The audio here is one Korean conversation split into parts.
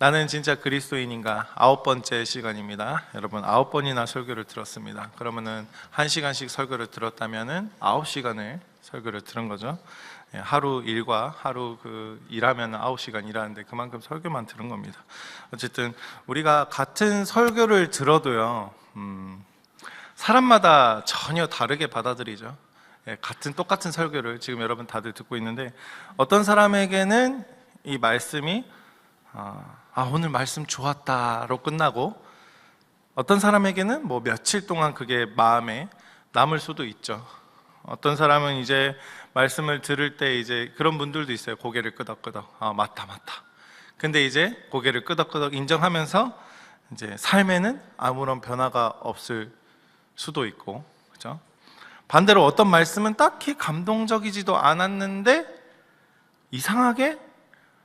나는 진짜 그리스도인인가 9번째 시간입니다. 여러분 9번이나 설교를 들었습니다. 그러면은 1시간씩 설교를 들었다면은 9시간을 설교를 들은 거죠. 하루 일과 하루 일하면 9시간 일하는데 그만큼 설교만 들은 겁니다. 어쨌든 우리가 같은 설교를 들어도요, 사람마다 전혀 다르게 받아들이죠. 똑같은 설교를 지금 여러분 다들 듣고 있는데 어떤 사람에게는 이 말씀이 오늘 말씀 좋았다로 끝나고 어떤 사람에게는 뭐 며칠 동안 그게 마음에 남을 수도 있죠. 어떤 사람은 이제 말씀을 들을 때 이제 그런 분들도 있어요. 고개를 끄덕끄덕. 맞다. 근데 이제 고개를 끄덕끄덕 인정하면서 이제 삶에는 아무런 변화가 없을 수도 있고, 그죠? 반대로 어떤 말씀은 딱히 감동적이지도 않았는데 이상하게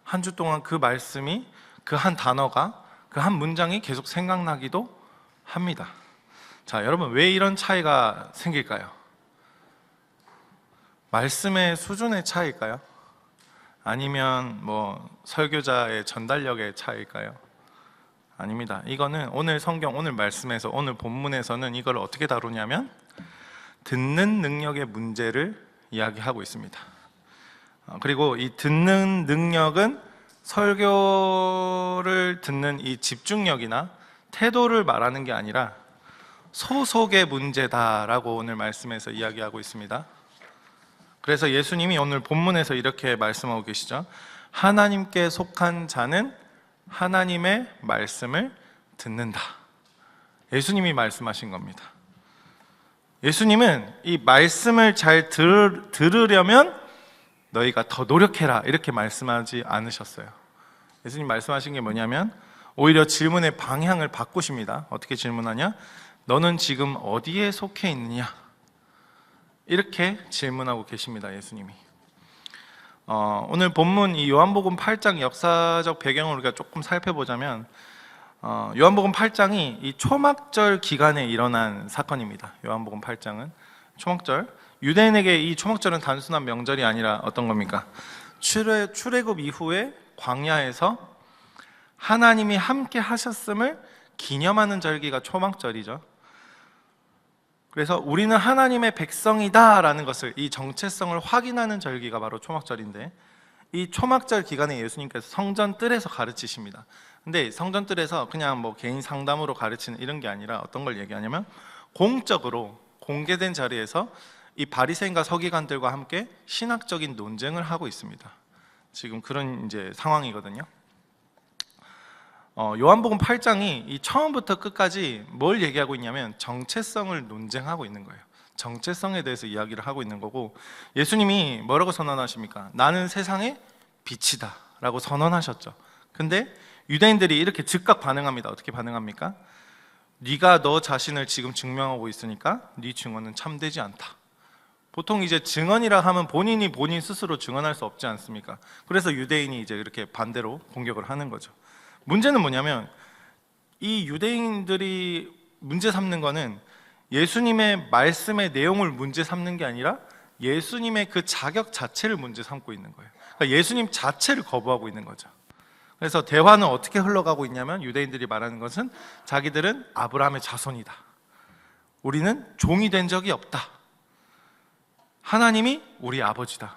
한 주 동안 그 말씀이, 그 한 단어가, 그 한 문장이 계속 생각나기도 합니다. 자, 여러분 왜 이런 차이가 생길까요? 말씀의 수준의 차이일까요? 아니면 뭐 설교자의 전달력의 차이일까요? 아닙니다. 이거는 오늘 성경, 오늘 말씀에서, 오늘 본문에서는 이걸 어떻게 다루냐면 듣는 능력의 문제를 이야기하고 있습니다. 그리고 이 듣는 능력은 설교를 듣는 이 집중력이나 태도를 말하는 게 아니라 소속의 문제다라고 오늘 말씀에서 이야기하고 있습니다. 그래서 예수님이 오늘 본문에서 이렇게 말씀하고 계시죠. 하나님께 속한 자는 하나님의 말씀을 듣는다. 예수님이 말씀하신 겁니다. 예수님은 이 말씀을 잘 들으려면 너희가 더 노력해라 이렇게 말씀하지 않으셨어요. 예수님 말씀하신 게 뭐냐면 오히려 질문의 방향을 바꾸십니다. 어떻게 질문하냐? 너는 지금 어디에 속해 있느냐? 이렇게 질문하고 계십니다. 예수님이. 오늘 본문 이 요한복음 8장 역사적 배경을 우리가 조금 살펴보자면 요한복음 8장이 이 초막절 기간에 일어난 사건입니다. 요한복음 8장은 초막절, 유대인에게 이 초막절은 단순한 명절이 아니라 어떤 겁니까? 출애굽 이후에 광야에서 하나님이 함께 하셨음을 기념하는 절기가 초막절이죠. 그래서 우리는 하나님의 백성이다 라는 것을, 이 정체성을 확인하는 절기가 바로 초막절인데, 이 초막절 기간에 예수님께서 성전 뜰에서 가르치십니다. 근데 성전 뜰에서 그냥 뭐 개인 상담으로 가르치는 이런 게 아니라 어떤 걸 얘기하냐면 공적으로 공개된 자리에서 이 바리새인과 서기관들과 함께 신학적인 논쟁을 하고 있습니다. 지금 그런 이제 상황이거든요. 요한복음 8장이 이 처음부터 끝까지 뭘 얘기하고 있냐면 정체성을 논쟁하고 있는 거예요. 정체성에 대해서 이야기를 하고 있는 거고, 예수님이 뭐라고 선언하십니까? 나는 세상의 빛이다 라고 선언하셨죠. 근데 유대인들이 이렇게 즉각 반응합니다. 어떻게 반응합니까? 네가 너 자신을 지금 증명하고 있으니까 네 증언은 참되지 않다. 보통 이제 증언이라 하면 본인이 본인 스스로 증언할 수 없지 않습니까? 그래서 유대인이 이제 이렇게 반대로 공격을 하는 거죠. 문제는 뭐냐면 이 유대인들이 문제 삼는 거는 예수님의 말씀의 내용을 문제 삼는 게 아니라 예수님의 그 자격 자체를 문제 삼고 있는 거예요. 그러니까 예수님 자체를 거부하고 있는 거죠. 그래서 대화는 어떻게 흘러가고 있냐면 유대인들이 말하는 것은 자기들은 아브라함의 자손이다. 우리는 종이 된 적이 없다. 하나님이 우리 아버지다.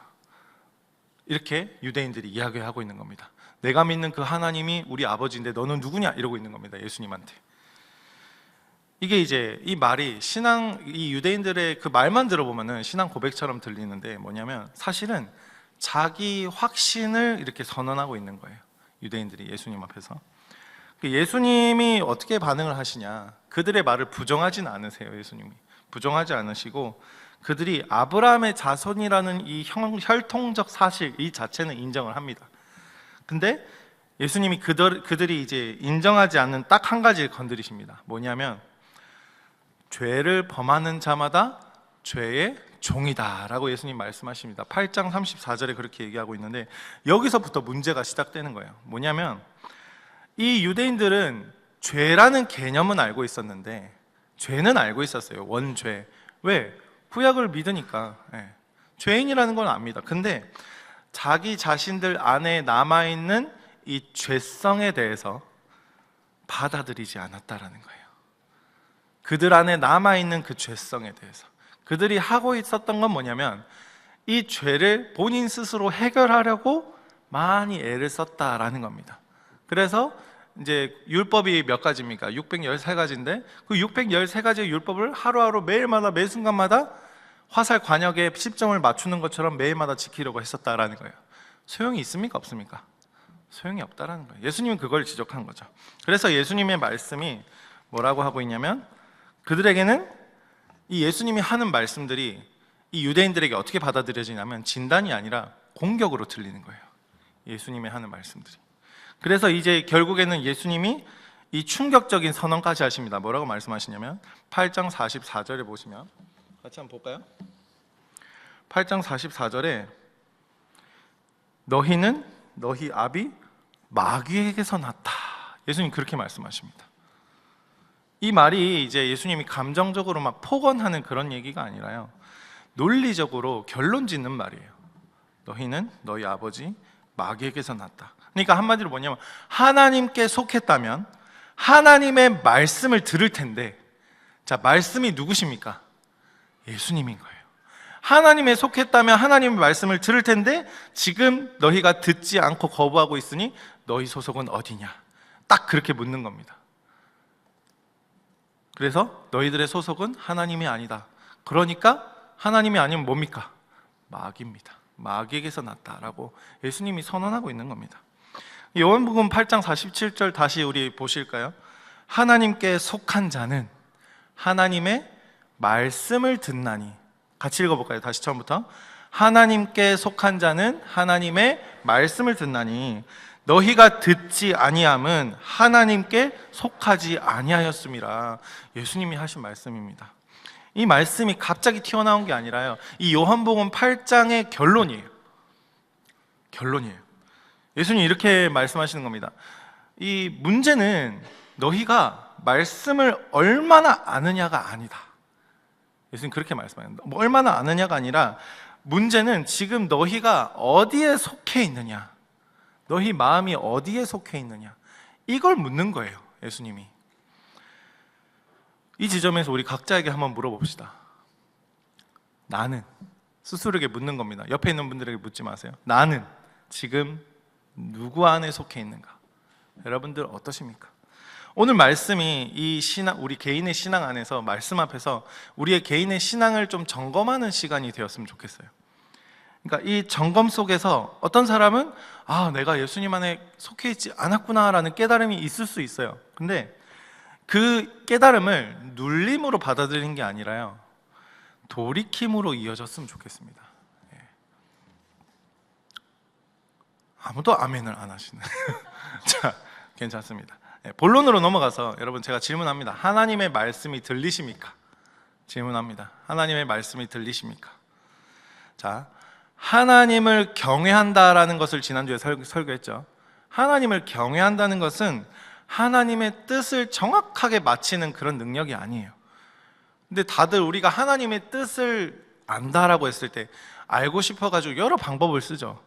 이렇게 유대인들이 이야기하고 있는 겁니다. 내가 믿는 그 하나님이 우리 아버지인데 너는 누구냐? 이러고 있는 겁니다. 예수님한테. 이게 이제 이 말이 이 유대인들의 그 말만 들어보면은 신앙 고백처럼 들리는데 뭐냐면 사실은 자기 확신을 이렇게 선언하고 있는 거예요. 유대인들이 예수님 앞에서. 예수님이 어떻게 반응을 하시냐? 그들의 말을 부정하진 않으세요. 예수님이 부정하지 않으시고 그들이 아브라함의 자손이라는 이 혈통적 사실 이 자체는 인정을 합니다. 근데 예수님이 그들이 이제 인정하지 않는 딱 한 가지를 건드리십니다. 뭐냐면 죄를 범하는 자마다 죄의 종이다 라고 예수님 말씀하십니다. 8장 34절에 그렇게 얘기하고 있는데 여기서부터 문제가 시작되는 거예요. 뭐냐면 이 유대인들은 죄라는 개념은 알고 있었는데 죄는 알고 있었어요. 원죄. 왜? 구약을 믿으니까. 죄인이라는 건 압니다. 근데 자기 자신들 안에 남아있는 이 죄성에 대해서 받아들이지 않았다라는 거예요. 그들 안에 남아있는 그 죄성에 대해서. 그들이 하고 있었던 건 뭐냐면 이 죄를 본인 스스로 해결하려고 많이 애를 썼다라는 겁니다. 그래서 이제 율법이 몇 가지입니까? 613가지인데 그 613가지의 율법을 하루하루 매일마다 매 순간마다 화살 관역에 십점을 맞추는 것처럼 매일마다 지키려고 했었다라는 거예요. 소용이 있습니까? 없습니까? 소용이 없다라는 거예요. 예수님은 그걸 지적한 거죠. 그래서 예수님의 말씀이 뭐라고 하고 있냐면 그들에게는 이 예수님이 하는 말씀들이 이 유대인들에게 어떻게 받아들여지냐면 진단이 아니라 공격으로 들리는 거예요. 예수님이 하는 말씀들이. 그래서 이제 결국에는 예수님이 이 충격적인 선언까지 하십니다. 뭐라고 말씀하시냐면 8장 44절에 보시면 같이 한번 볼까요? 8장 44절에 너희는 너희 아비 마귀에게서 났다. 예수님 그렇게 말씀하십니다. 이 말이 이제 예수님이 감정적으로 막 폭언하는 그런 얘기가 아니라요, 논리적으로 결론 짓는 말이에요. 너희는 너희 아버지 마귀에게서 났다. 그러니까 한마디로 뭐냐면 하나님께 속했다면 하나님의 말씀을 들을 텐데, 자, 말씀이 누구십니까? 예수님인 거예요. 하나님에 속했다면 하나님의 말씀을 들을 텐데 지금 너희가 듣지 않고 거부하고 있으니 너희 소속은 어디냐? 딱 그렇게 묻는 겁니다. 그래서 너희들의 소속은 하나님이 아니다. 그러니까 하나님이 아니면 뭡니까? 마귀입니다. 마귀에게서 났다라고 예수님이 선언하고 있는 겁니다. 요한복음 8장 47절 다시 우리 보실까요? 하나님께 속한 자는 하나님의 말씀을 듣나니. 같이 읽어볼까요? 다시 처음부터. 하나님께 속한 자는 하나님의 말씀을 듣나니 너희가 듣지 아니함은 하나님께 속하지 아니하였음이라. 예수님이 하신 말씀입니다. 이 말씀이 갑자기 튀어나온 게 아니라요, 이 요한복음 8장의 결론이에요. 결론이에요. 예수님이 이렇게 말씀하시는 겁니다. 이 문제는 너희가 말씀을 얼마나 아느냐가 아니다. 예수님 그렇게 말씀합니다. 뭐 얼마나 아느냐가 아니라 문제는 지금 너희가 어디에 속해 있느냐, 너희 마음이 어디에 속해 있느냐, 이걸 묻는 거예요. 예수님이. 이 지점에서 우리 각자에게 한번 물어봅시다. 나는, 스스로에게 묻는 겁니다. 옆에 있는 분들에게 묻지 마세요. 나는 지금 누구 안에 속해 있는가? 여러분들 어떠십니까? 오늘 말씀이 이 신앙, 우리 개인의 신앙 안에서 말씀 앞에서 우리의 개인의 신앙을 좀 점검하는 시간이 되었으면 좋겠어요. 그러니까 이 점검 속에서 어떤 사람은 내가 예수님 안에 속해 있지 않았구나라는 깨달음이 있을 수 있어요. 근데 그 깨달음을 눌림으로 받아들이는 게 아니라요, 돌이킴으로 이어졌으면 좋겠습니다. 아무도 아멘을 안 하시네. 자, 괜찮습니다. 본론으로 넘어가서 여러분 제가 질문합니다. 하나님의 말씀이 들리십니까? 질문합니다. 하나님의 말씀이 들리십니까? 자, 하나님을 경외한다라는 것을 지난주에 설교했죠. 하나님을 경외한다는 것은 하나님의 뜻을 정확하게 맞히는 그런 능력이 아니에요. 근데 다들 우리가 하나님의 뜻을 안다라고 했을 때 알고 싶어가지고 여러 방법을 쓰죠.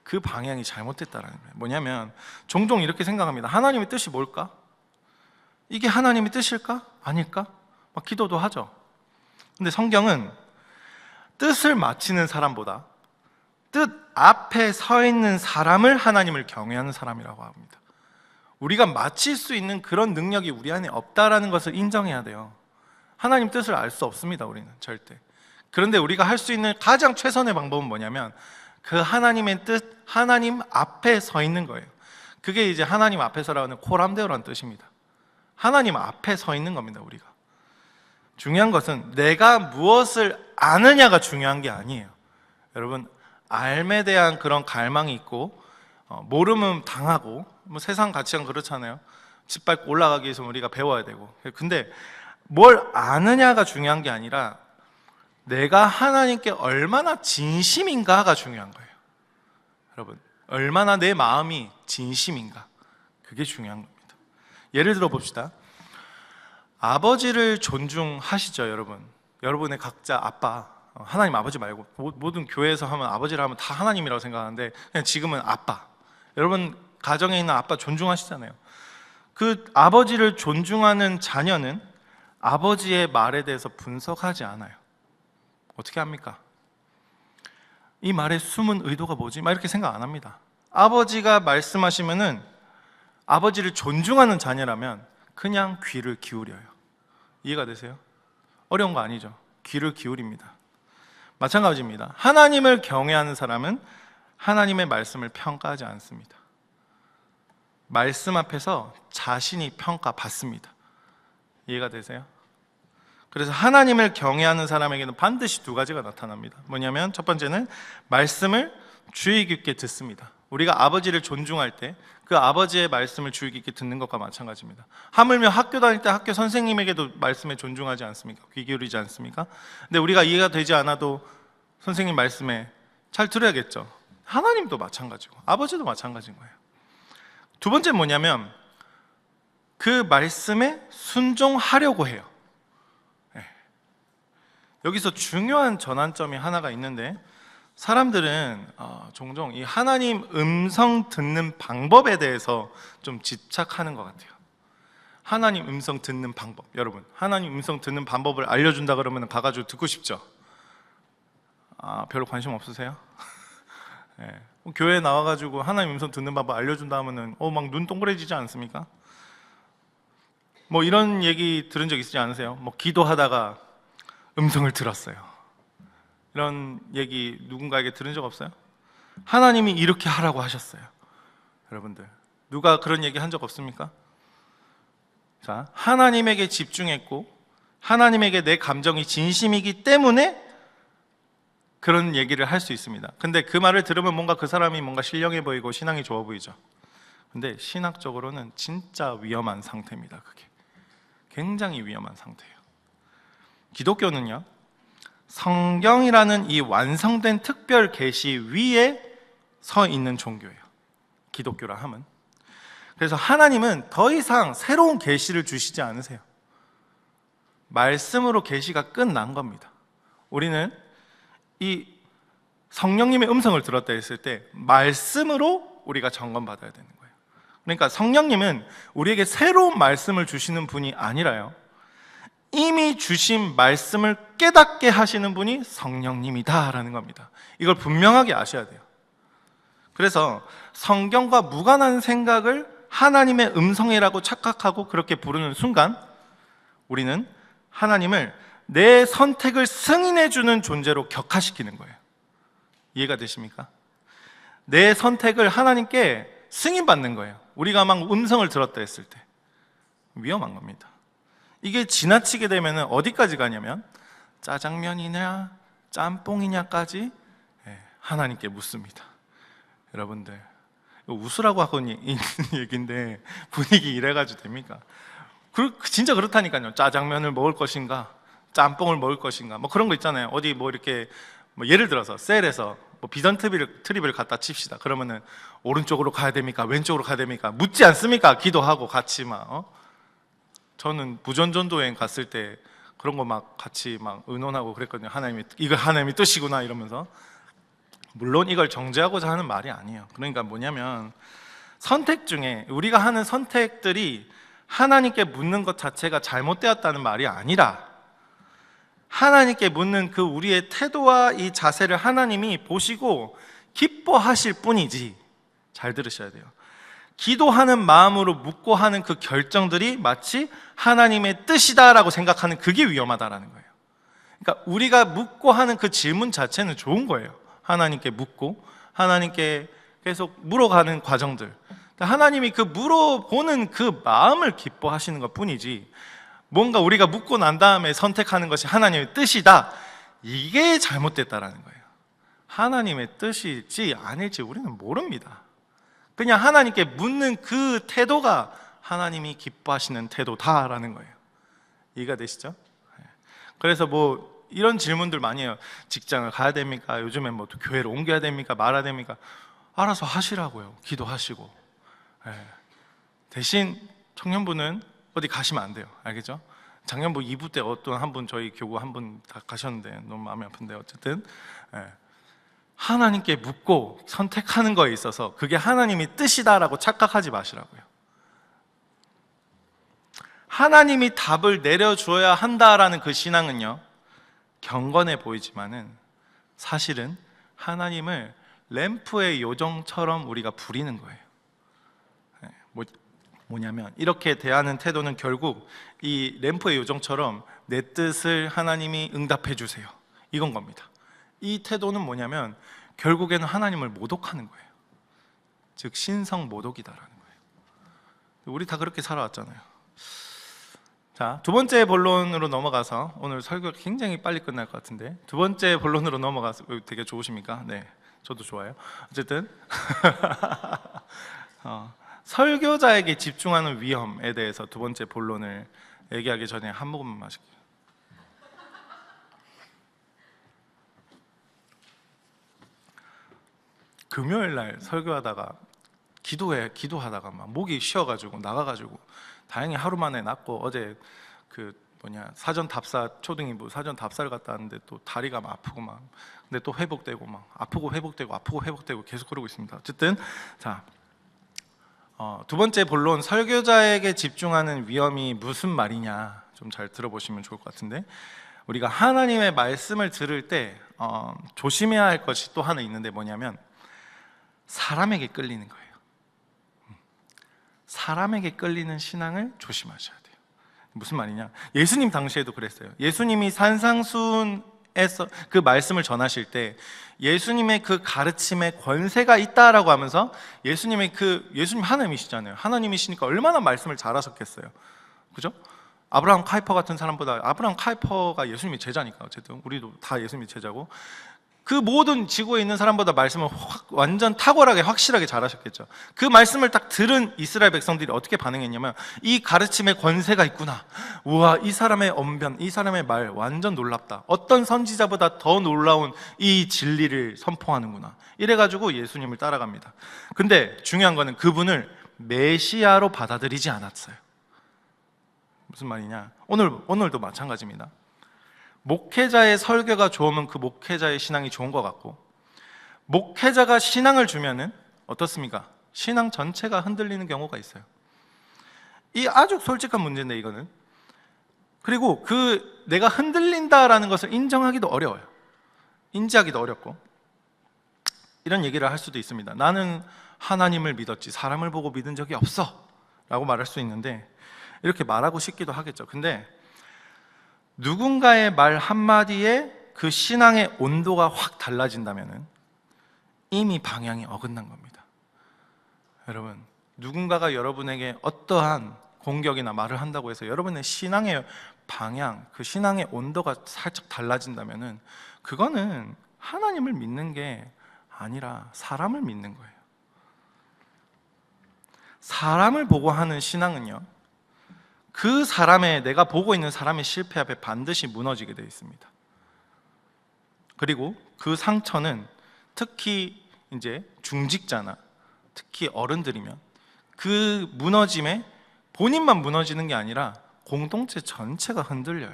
그 방향이 잘못됐다는 거예요. 뭐냐면 종종 이렇게 생각합니다. 하나님의 뜻이 뭘까? 이게 하나님의 뜻일까? 아닐까? 막 기도도 하죠. 근데 성경은 뜻을 맞히는 사람보다 뜻 앞에 서 있는 사람을 하나님을 경외하는 사람이라고 합니다. 우리가 맞힐 수 있는 그런 능력이 우리 안에 없다라는 것을 인정해야 돼요. 하나님 뜻을 알 수 없습니다, 우리는 절대. 그런데 우리가 할 수 있는 가장 최선의 방법은 뭐냐면 그 하나님의 뜻, 하나님 앞에 서 있는 거예요. 그게 이제 하나님 앞에 서라는 코람데오라는 뜻입니다. 하나님 앞에 서 있는 겁니다, 우리가. 중요한 것은 내가 무엇을 아느냐가 중요한 게 아니에요. 여러분, 알에 대한 그런 갈망이 있고 모르면 당하고, 뭐 세상 가치관 그렇잖아요. 집 밟고 올라가기 위해서 우리가 배워야 되고. 근데 뭘 아느냐가 중요한 게 아니라 내가 하나님께 얼마나 진심인가가 중요한 거예요. 여러분, 얼마나 내 마음이 진심인가, 그게 중요한 겁니다. 예를 들어 봅시다. 아버지를 존중하시죠, 여러분. 여러분의 각자 아빠, 하나님 아버지 말고 모든 교회에서 하면 아버지를 하면 다 하나님이라고 생각하는데 그냥 지금은 아빠. 여러분 가정에 있는 아빠 존중하시잖아요. 그 아버지를 존중하는 자녀는 아버지의 말에 대해서 분석하지 않아요. 어떻게 합니까? 이 말의 숨은 의도가 뭐지? 막 이렇게 생각 안 합니다. 아버지가 말씀하시면은 아버지를 존중하는 자녀라면 그냥 귀를 기울여요. 이해가 되세요? 어려운 거 아니죠? 귀를 기울입니다. 마찬가지입니다. 하나님을 경외하는 사람은 하나님의 말씀을 평가하지 않습니다. 말씀 앞에서 자신이 평가받습니다. 이해가 되세요? 그래서 하나님을 경외하는 사람에게는 반드시 두 가지가 나타납니다. 뭐냐면 첫 번째는 말씀을 주의 깊게 듣습니다. 우리가 아버지를 존중할 때 그 아버지의 말씀을 주의 깊게 듣는 것과 마찬가지입니다. 하물며 학교 다닐 때 학교 선생님에게도 말씀에 존중하지 않습니까? 귀 기울이지 않습니까? 근데 우리가 이해가 되지 않아도 선생님 말씀에 잘 들어야겠죠. 하나님도 마찬가지고 아버지도 마찬가지인 거예요. 두 번째는 뭐냐면 그 말씀에 순종하려고 해요. 여기서 중요한 전환점이 하나가 있는데 사람들은 종종 이 하나님 음성 듣는 방법에 대해서 좀 집착하는 것 같아요. 하나님 음성 듣는 방법, 여러분 하나님 음성 듣는 방법을 알려준다 그러면 가가지고 듣고 싶죠? 별로 관심 없으세요? 네. 교회에 나와가지고 하나님 음성 듣는 방법 알려준다 하면은 막 눈 동그래지지 않습니까? 뭐 이런 얘기 들은 적 있으지 않으세요? 뭐 기도하다가 음성을 들었어요. 이런 얘기 누군가에게 들은 적 없어요? 하나님이 이렇게 하라고 하셨어요. 여러분들 누가 그런 얘기 한 적 없습니까? 자, 하나님에게 집중했고 하나님에게 내 감정이 진심이기 때문에 그런 얘기를 할 수 있습니다. 근데 그 말을 들으면 뭔가 그 사람이 뭔가 신령해 보이고 신앙이 좋아 보이죠. 근데 신학적으로는 진짜 위험한 상태입니다. 그게 굉장히 위험한 상태예요. 기독교는요, 성경이라는 이 완성된 특별 계시 위에 서 있는 종교예요. 기독교라 함은. 그래서 하나님은 더 이상 새로운 계시를 주시지 않으세요. 말씀으로 계시가 끝난 겁니다. 우리는 이 성령님의 음성을 들었다 했을 때 말씀으로 우리가 점검받아야 되는 거예요. 그러니까 성령님은 우리에게 새로운 말씀을 주시는 분이 아니라요, 이미 주신 말씀을 깨닫게 하시는 분이 성령님이다라는 겁니다. 이걸 분명하게 아셔야 돼요. 그래서 성경과 무관한 생각을 하나님의 음성이라고 착각하고 그렇게 부르는 순간 우리는 하나님을 내 선택을 승인해주는 존재로 격화시키는 거예요. 이해가 되십니까? 내 선택을 하나님께 승인받는 거예요. 우리가 막 음성을 들었다 했을 때 위험한 겁니다. 이게 지나치게 되면 어디까지 가냐면 짜장면이냐 짬뽕이냐까지 하나님께 묻습니다. 여러분들 웃으라고 하고 있는 얘기인데 분위기 이래가지고 됩니까? 진짜 그렇다니까요. 짜장면을 먹을 것인가 짬뽕을 먹을 것인가 뭐 그런 거 있잖아요. 어디 뭐 이렇게 뭐 예를 들어서 셀에서 뭐 비전 트립을 갖다 칩시다. 그러면은 오른쪽으로 가야 됩니까 왼쪽으로 가야 됩니까 묻지 않습니까? 기도하고 같이 막 저는 부전전도여행 갔을 때 그런 거 막 같이 막 의논하고 그랬거든요. 이거 하나님의 뜻이구나 이러면서. 물론 이걸 정죄하고자 하는 말이 아니에요. 그러니까 뭐냐면 선택 중에 우리가 하는 선택들이 하나님께 묻는 것 자체가 잘못되었다는 말이 아니라 하나님께 묻는 그 우리의 태도와 이 자세를 하나님이 보시고 기뻐하실 뿐이지. 잘 들으셔야 돼요. 기도하는 마음으로 묻고 하는 그 결정들이 마치 하나님의 뜻이다라고 생각하는 그게 위험하다라는 거예요. 그러니까 우리가 묻고 하는 그 질문 자체는 좋은 거예요. 하나님께 묻고 하나님께 계속 물어가는 과정들, 하나님이 그 물어보는 그 마음을 기뻐하시는 것 뿐이지 뭔가 우리가 묻고 난 다음에 선택하는 것이 하나님의 뜻이다, 이게 잘못됐다라는 거예요. 하나님의 뜻일지 아닐지 우리는 모릅니다. 그냥 하나님께 묻는 그 태도가 하나님이 기뻐하시는 태도다라는 거예요. 이해가 되시죠? 그래서 뭐 이런 질문들 많이 해요. 직장을 가야 됩니까? 요즘엔 뭐 교회를 옮겨야 됩니까? 말아야 됩니까? 알아서 하시라고요. 기도하시고. 대신 청년부는 어디 가시면 안 돼요. 알겠죠? 작년부 2부 때 어떤 한 분, 저희 교구 한 분 다 가셨는데 너무 마음이 아픈데 어쨌든 하나님께 묻고 선택하는 거에 있어서 그게 하나님이 뜻이다라고 착각하지 마시라고요. 하나님이 답을 내려줘야 한다라는 그 신앙은요, 경건해 보이지만은 사실은 하나님을 램프의 요정처럼 우리가 부리는 거예요. 뭐냐면 이렇게 대하는 태도는 결국 이 램프의 요정처럼 내 뜻을 하나님이 응답해 주세요, 이건 겁니다. 이 태도는 뭐냐면 결국에는 하나님을 모독하는 거예요. 즉 신성 모독이다라는 거예요. 우리 다 그렇게 살아왔잖아요. 자, 두 번째 본론으로 넘어가서, 오늘 설교가 굉장히 빨리 끝날 것 같은데 두 번째 본론으로 넘어가서, 되게 좋으십니까? 네, 저도 좋아요. 어쨌든 설교자에게 집중하는 위험에 대해서 두 번째 본론을 얘기하기 전에 한 모금만 마실게요. 금요일 날 설교하다가 기도하다가 막 목이 쉬어가지고 나가가지고 다행히 하루 만에 낫고, 어제 사전 답사, 초등이부 사전 답사를 갔다 왔는데 또 다리가 막 아프고 막, 근데 또 회복되고 막 아프고 회복되고 계속 그러고 있습니다. 어쨌든 자, 두 번째 본론, 설교자에게 집중하는 위험이 무슨 말이냐 좀 잘 들어보시면 좋을 것 같은데, 우리가 하나님의 말씀을 들을 때 조심해야 할 것이 또 하나 있는데 뭐냐면 사람에게 끌리는 거예요. 사람에게 끌리는 신앙을 조심하셔야 돼요. 무슨 말이냐? 예수님 당시에도 그랬어요. 예수님이 산상수훈에서 그 말씀을 전하실 때 예수님의 그 가르침에 권세가 있다라고 하면서, 예수님 하나님이시잖아요. 하나님이시니까 얼마나 말씀을 잘하셨겠어요. 그죠? 아브라함 카이퍼 같은 사람보다, 아브라함 카이퍼가 예수님의 제자니까, 어쨌든 우리도 다 예수님의 제자고, 그 모든 지구에 있는 사람보다 말씀을 완전 탁월하게 확실하게 잘하셨겠죠. 그 말씀을 딱 들은 이스라엘 백성들이 어떻게 반응했냐면, 이 가르침에 권세가 있구나, 우와, 이 사람의 언변, 이 사람의 말 완전 놀랍다, 어떤 선지자보다 더 놀라운 이 진리를 선포하는구나, 이래가지고 예수님을 따라갑니다. 근데 중요한 거는 그분을 메시아로 받아들이지 않았어요. 무슨 말이냐? 오늘도 마찬가지입니다. 목회자의 설교가 좋으면 그 목회자의 신앙이 좋은 것 같고, 목회자가 신앙을 주면은 어떻습니까? 신앙 전체가 흔들리는 경우가 있어요. 이 아주 솔직한 문제인데 이거는. 그리고 내가 흔들린다라는 것을 인정하기도 어려워요. 인지하기도 어렵고, 이런 얘기를 할 수도 있습니다. 나는 하나님을 믿었지 사람을 보고 믿은 적이 없어 라고 말할 수 있는데, 이렇게 말하고 싶기도 하겠죠. 근데 누군가의 말 한마디에 그 신앙의 온도가 확 달라진다면 이미 방향이 어긋난 겁니다. 여러분, 누군가가 여러분에게 어떠한 공격이나 말을 한다고 해서 여러분의 신앙의 방향, 그 신앙의 온도가 살짝 달라진다면 그거는 하나님을 믿는 게 아니라 사람을 믿는 거예요. 사람을 보고 하는 신앙은요, 그 사람의, 내가 보고 있는 사람의 실패 앞에 반드시 무너지게 되어 있습니다. 그리고 그 상처는 특히 이제 중직자나 특히 어른들이면 그 무너짐에 본인만 무너지는 게 아니라 공동체 전체가 흔들려요.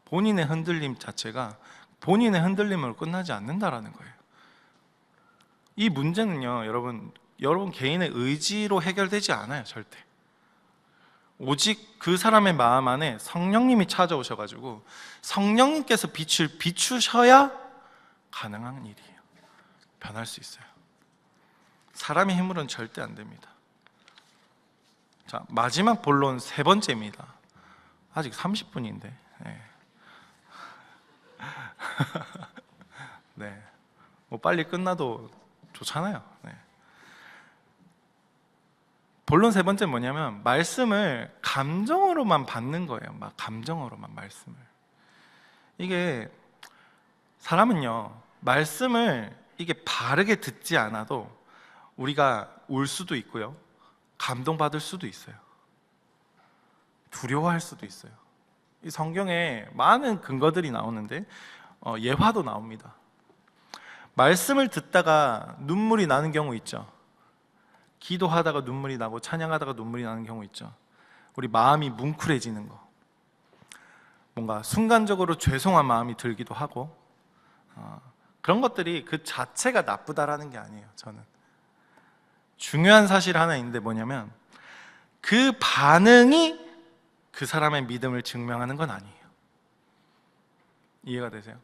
본인의 흔들림 자체가 본인의 흔들림으로 끝나지 않는다라는 거예요. 이 문제는요, 여러분 개인의 의지로 해결되지 않아요, 절대. 오직 그 사람의 마음 안에 성령님이 찾아오셔가지고 성령님께서 빛을 비추셔야 가능한 일이에요. 변할 수 있어요. 사람의 힘으로는 절대 안 됩니다. 자, 마지막 본론 세 번째입니다. 아직 30분인데. 네. 네. 뭐 빨리 끝나도 좋잖아요. 네. 본론 세 번째 뭐냐면, 말씀을 감정으로만 받는 거예요. 막 감정으로만 말씀을. 이게 사람은요, 말씀을 이게 바르게 듣지 않아도 우리가 울 수도 있고요, 감동받을 수도 있어요, 두려워할 수도 있어요. 이 성경에 많은 근거들이 나오는데 예화도 나옵니다. 말씀을 듣다가 눈물이 나는 경우 있죠. 기도하다가 눈물이 나고 찬양하다가 눈물이 나는 경우 있죠. 우리 마음이 뭉클해지는 거, 뭔가 순간적으로 죄송한 마음이 들기도 하고, 그런 것들이 그 자체가 나쁘다라는 게 아니에요. 저는 중요한 사실 하나 있는데 뭐냐면 그 반응이 그 사람의 믿음을 증명하는 건 아니에요. 이해가 되세요?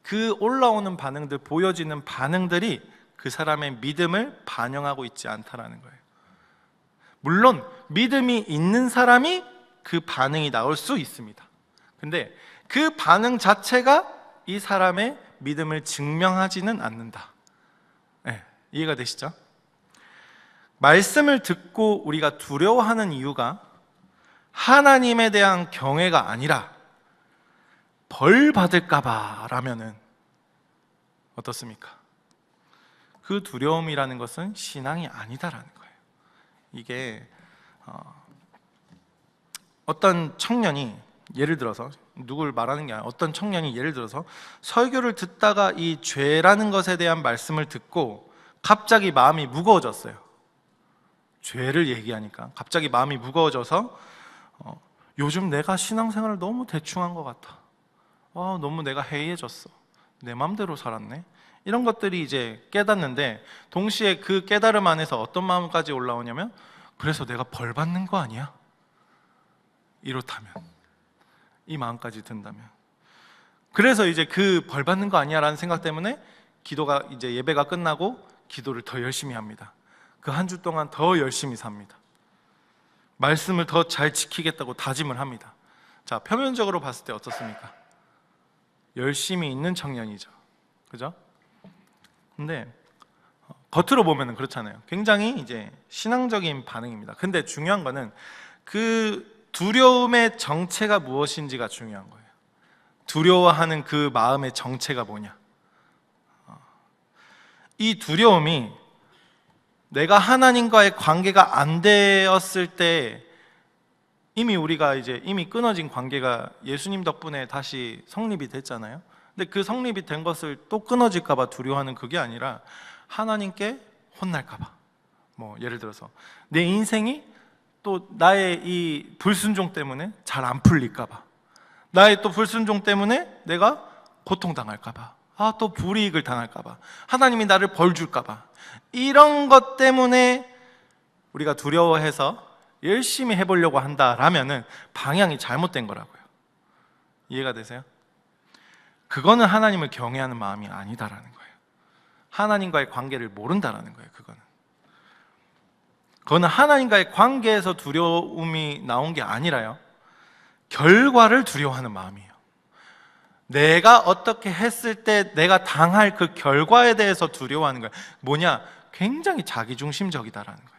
그 올라오는 반응들, 보여지는 반응들이 그 사람의 믿음을 반영하고 있지 않다라는 거예요. 물론 믿음이 있는 사람이 그 반응이 나올 수 있습니다. 근데 그 반응 자체가 이 사람의 믿음을 증명하지는 않는다. 네, 이해가 되시죠? 말씀을 듣고 우리가 두려워하는 이유가 하나님에 대한 경외가 아니라 벌 받을까봐 라면은 어떻습니까? 그 두려움이라는 것은 신앙이 아니다라는 거예요. 이게 어떤 청년이 예를 들어서, 누굴 말하는 게 아니라 어떤 청년이 예를 들어서 설교를 듣다가 이 죄라는 것에 대한 말씀을 듣고 갑자기 마음이 무거워졌어요. 죄를 얘기하니까 갑자기 마음이 무거워져서 요즘 내가 신앙생활을 너무 대충 한 것 같아. 너무 내가 해이해졌어. 내 맘대로 살았네. 이런 것들이 이제 깨닫는데, 동시에 그 깨달음 안에서 어떤 마음까지 올라오냐면, 그래서 내가 벌 받는 거 아니야? 이렇다면, 이 마음까지 든다면, 그래서 이제 그 벌 받는 거 아니야 라는 생각 때문에 기도가, 이제 예배가 끝나고 기도를 더 열심히 합니다. 그 한 주 동안 더 열심히 삽니다. 말씀을 더 잘 지키겠다고 다짐을 합니다. 자, 표면적으로 봤을 때 어떻습니까? 열심히 있는 청년이죠. 그죠? 근데 겉으로 보면은 그렇잖아요. 굉장히 이제 신앙적인 반응입니다. 근데 중요한 거는 그 두려움의 정체가 무엇인지가 중요한 거예요. 두려워하는 그 마음의 정체가 뭐냐? 이 두려움이 내가 하나님과의 관계가 안 되었을 때, 이미 우리가 이미 끊어진 관계가 예수님 덕분에 다시 성립이 됐잖아요. 근데 그 성립이 된 것을 또 끊어질까 봐 두려워하는 그게 아니라 하나님께 혼날까 봐. 뭐 예를 들어서 내 인생이 또 나의 이 불순종 때문에 잘 안 풀릴까 봐, 나의 또 불순종 때문에 내가 고통당할까 봐, 또 불이익을 당할까 봐, 하나님이 나를 벌 줄까 봐, 이런 것 때문에 우리가 두려워해서 열심히 해보려고 한다라면은 방향이 잘못된 거라고요. 이해가 되세요? 그거는 하나님을 경외하는 마음이 아니다라는 거예요. 하나님과의 관계를 모른다라는 거예요. 그거는 하나님과의 관계에서 두려움이 나온 게 아니라요, 결과를 두려워하는 마음이에요. 내가 어떻게 했을 때 내가 당할 그 결과에 대해서 두려워하는 거예요. 뭐냐? 굉장히 자기중심적이다라는 거예요.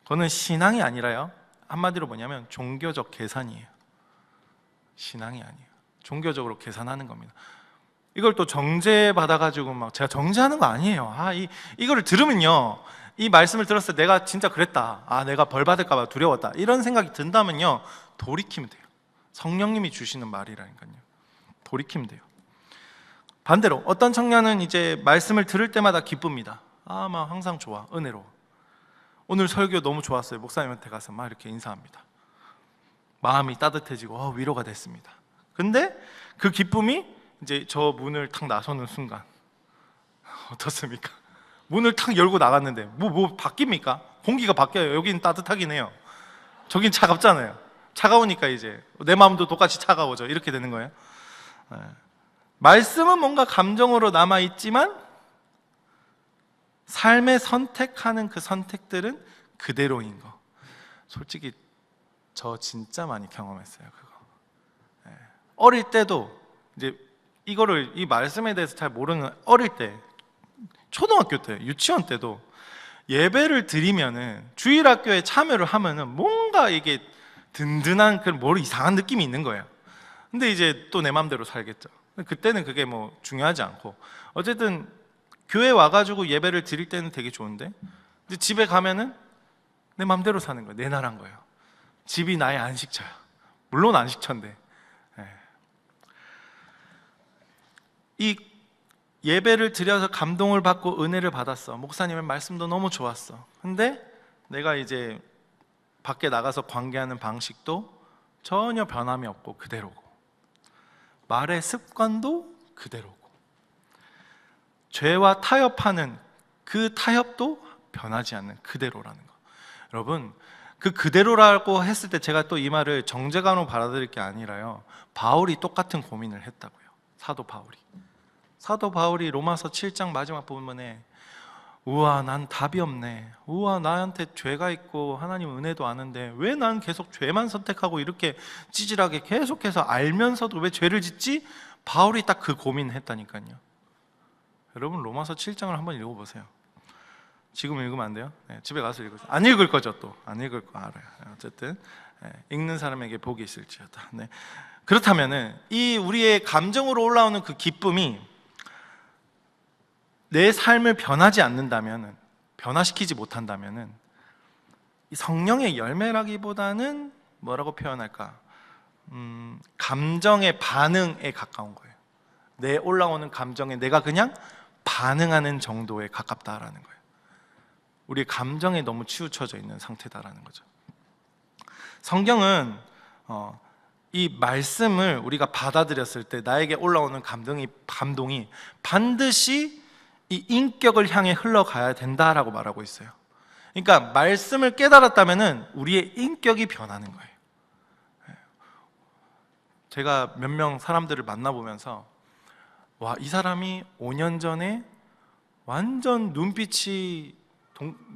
그거는 신앙이 아니라요, 한마디로 뭐냐면 종교적 계산이에요. 신앙이 아니에요. 종교적으로 계산하는 겁니다. 이걸 또 정죄 받아가지고 막 제가 정죄하는 거 아니에요. 이거를 들으면요, 이 말씀을 들었을 때 내가 진짜 그랬다, 내가 벌 받을까 봐 두려웠다, 이런 생각이 든다면요, 돌이키면 돼요. 성령님이 주시는 말이라니까요. 돌이키면 돼요. 반대로 어떤 청년은 이제 말씀을 들을 때마다 기쁩니다. 막 항상 좋아, 은혜로워. 오늘 설교 너무 좋았어요. 목사님한테 가서 막 이렇게 인사합니다. 마음이 따뜻해지고 위로가 됐습니다. 근데 그 기쁨이 이제 저 문을 탁 나서는 순간 어떻습니까? 문을 탁 열고 나갔는데 뭐 바뀝니까? 공기가 바뀌어요. 여기는 따뜻하긴 해요. 저긴 차갑잖아요. 차가우니까 이제 내 마음도 똑같이 차가워져. 이렇게 되는 거예요. 말씀은 뭔가 감정으로 남아있지만 삶에 선택하는 그 선택들은 그대로인 거. 솔직히 저 진짜 많이 경험했어요. 그거. 어릴 때도 이제 이 말씀에 대해서 잘 모르는 어릴 때, 초등학교 때, 유치원 때도 예배를 드리면은, 주일학교에 참여를 하면은 뭔가 이게 든든한 그런 이상한 느낌이 있는 거예요. 근데 이제 또 내 맘대로 살겠죠. 그때는 그게 뭐 중요하지 않고, 어쨌든 교회 와가지고 예배를 드릴 때는 되게 좋은데, 이제 집에 가면은 내 맘대로 사는 거예요. 내 나라인 거예요. 집이 나의 안식처야. 물론 안식처인데, 이 예배를 드려서 감동을 받고 은혜를 받았어. 목사님의 말씀도 너무 좋았어. 근데 내가 이제 밖에 나가서 관계하는 방식도 전혀 변함이 없고 그대로고, 말의 습관도 그대로고, 죄와 타협하는 그 타협도 변하지 않는 그대로라는 거. 여러분, 그 그대로라고 했을 때 제가 또 이 말을 정죄감으로 받아들일 게 아니라요, 바울이 똑같은 고민을 했다고요. 사도 바울이 로마서 7장 마지막 부분에 우와 난 답이 없네, 우와 나한테 죄가 있고 하나님 은혜도 아는데 왜 난 계속 죄만 선택하고 이렇게 찌질하게 계속해서 알면서도 왜 죄를 짓지? 바울이 딱 그 고민을 했다니까요. 여러분, 로마서 7장을 한번 읽어보세요. 지금 읽으면 안 돼요? 네, 집에 가서 읽으세요. 안 읽을 거죠, 또. 안 읽을 거 알아요. 어쨌든 읽는 사람에게 복이 있을지어다. 네. 그렇다면은 이 우리의 감정으로 올라오는 그 기쁨이 내 삶을 변하지 않는다면은, 변화시키지 못한다면은, 이 성령의 열매라기보다는 뭐라고 표현할까? 감정의 반응에 가까운 거예요. 내 올라오는 감정에 내가 그냥 반응하는 정도에 가깝다라는 거예요. 우리의 감정에 너무 치우쳐져 있는 상태다라는 거죠. 성경은 이 말씀을 우리가 받아들였을 때 나에게 올라오는 감동이 반드시 이 인격을 향해 흘러가야 된다라고 말하고 있어요. 그러니까 말씀을 깨달았다면은 우리의 인격이 변하는 거예요. 제가 몇 명 사람들을 만나보면서 와, 이 사람이 5년 전에 완전 눈빛이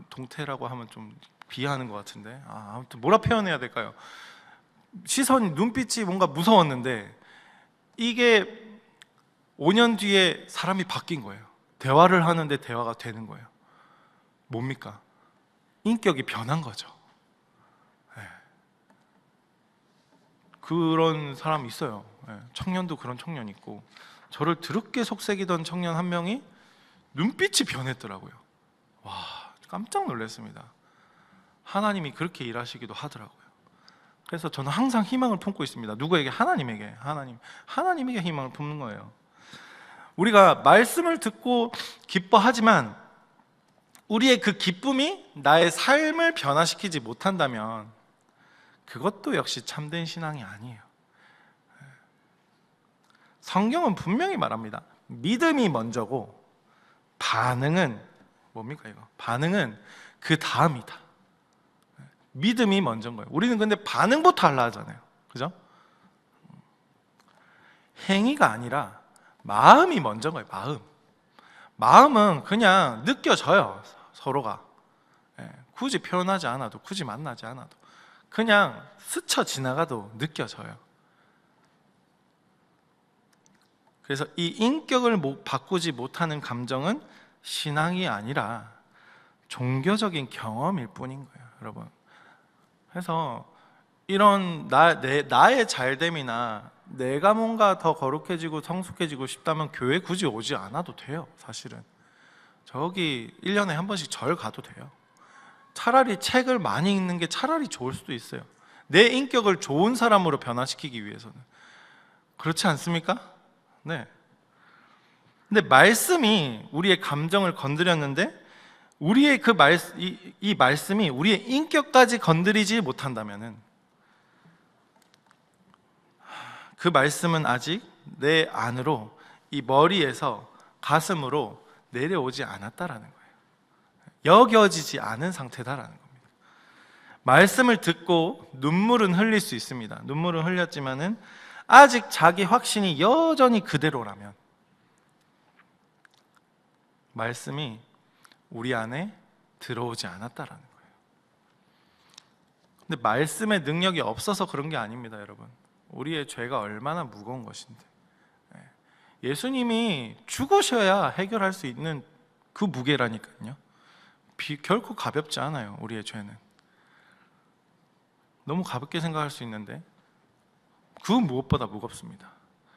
동태라고 하면 좀 비하하는 것 같은데, 아무튼 뭐라 표현해야 될까요? 시선이, 눈빛이 뭔가 무서웠는데 이게 5년 뒤에 사람이 바뀐 거예요. 대화를 하는데 대화가 되는 거예요. 뭡니까? 인격이 변한 거죠. 네. 그런 사람이 있어요. 네. 청년도 그런 청년이 있고, 저를 드럽게 속삭이던 청년 한 명이 눈빛이 변했더라고요. 와, 깜짝 놀랐습니다. 하나님이 그렇게 일하시기도 하더라고요. 그래서 저는 항상 희망을 품고 있습니다. 누구에게? 하나님에게 희망을 품는 거예요. 우리가 말씀을 듣고 기뻐하지만 우리의 그 기쁨이 나의 삶을 변화시키지 못한다면 그것도 역시 참된 신앙이 아니에요. 성경은 분명히 말합니다. 믿음이 먼저고 반응은 뭡니까 이거? 반응은 그 다음이다. 믿음이 먼저인 거예요. 우리는 근데 반응부터 하려 하잖아요. 그죠? 행위가 아니라 마음이 먼저인 거예요. 마음은 그냥 느껴져요. 서로가 굳이 표현하지 않아도, 굳이 만나지 않아도 그냥 스쳐 지나가도 느껴져요. 그래서 이 인격을 바꾸지 못하는 감정은 신앙이 아니라 종교적인 경험일 뿐인 거예요, 여러분. 그래서 이런 나의 잘됨이나 내가 뭔가 더 거룩해지고 성숙해지고 싶다면 교회 굳이 오지 않아도 돼요. 사실은 저기 1년에 한 번씩 절 가도 돼요. 차라리 책을 많이 읽는 게 차라리 좋을 수도 있어요. 내 인격을 좋은 사람으로 변화시키기 위해서는. 그렇지 않습니까? 네. 근데 말씀이 우리의 감정을 건드렸는데 우리의 이 말씀이 우리의 인격까지 건드리지 못한다면은 그 말씀은 아직 내 안으로, 이 머리에서 가슴으로 내려오지 않았다라는 거예요. 여겨지지 않은 상태다라는 겁니다. 말씀을 듣고 눈물은 흘릴 수 있습니다. 눈물은 흘렸지만은 아직 자기 확신이 여전히 그대로라면 말씀이 우리 안에 들어오지 않았다라는 거예요. 근데 말씀의 능력이 없어서 그런 게 아닙니다, 여러분. 우리의 죄가 얼마나 무거운 것인데, 예수님이 죽으셔야 해결할 수 있는 그 무게라니까요. 결코 가볍지 않아요. 우리의 죄는 너무 가볍게 생각할 수 있는데 그 무엇보다 무겁습니다.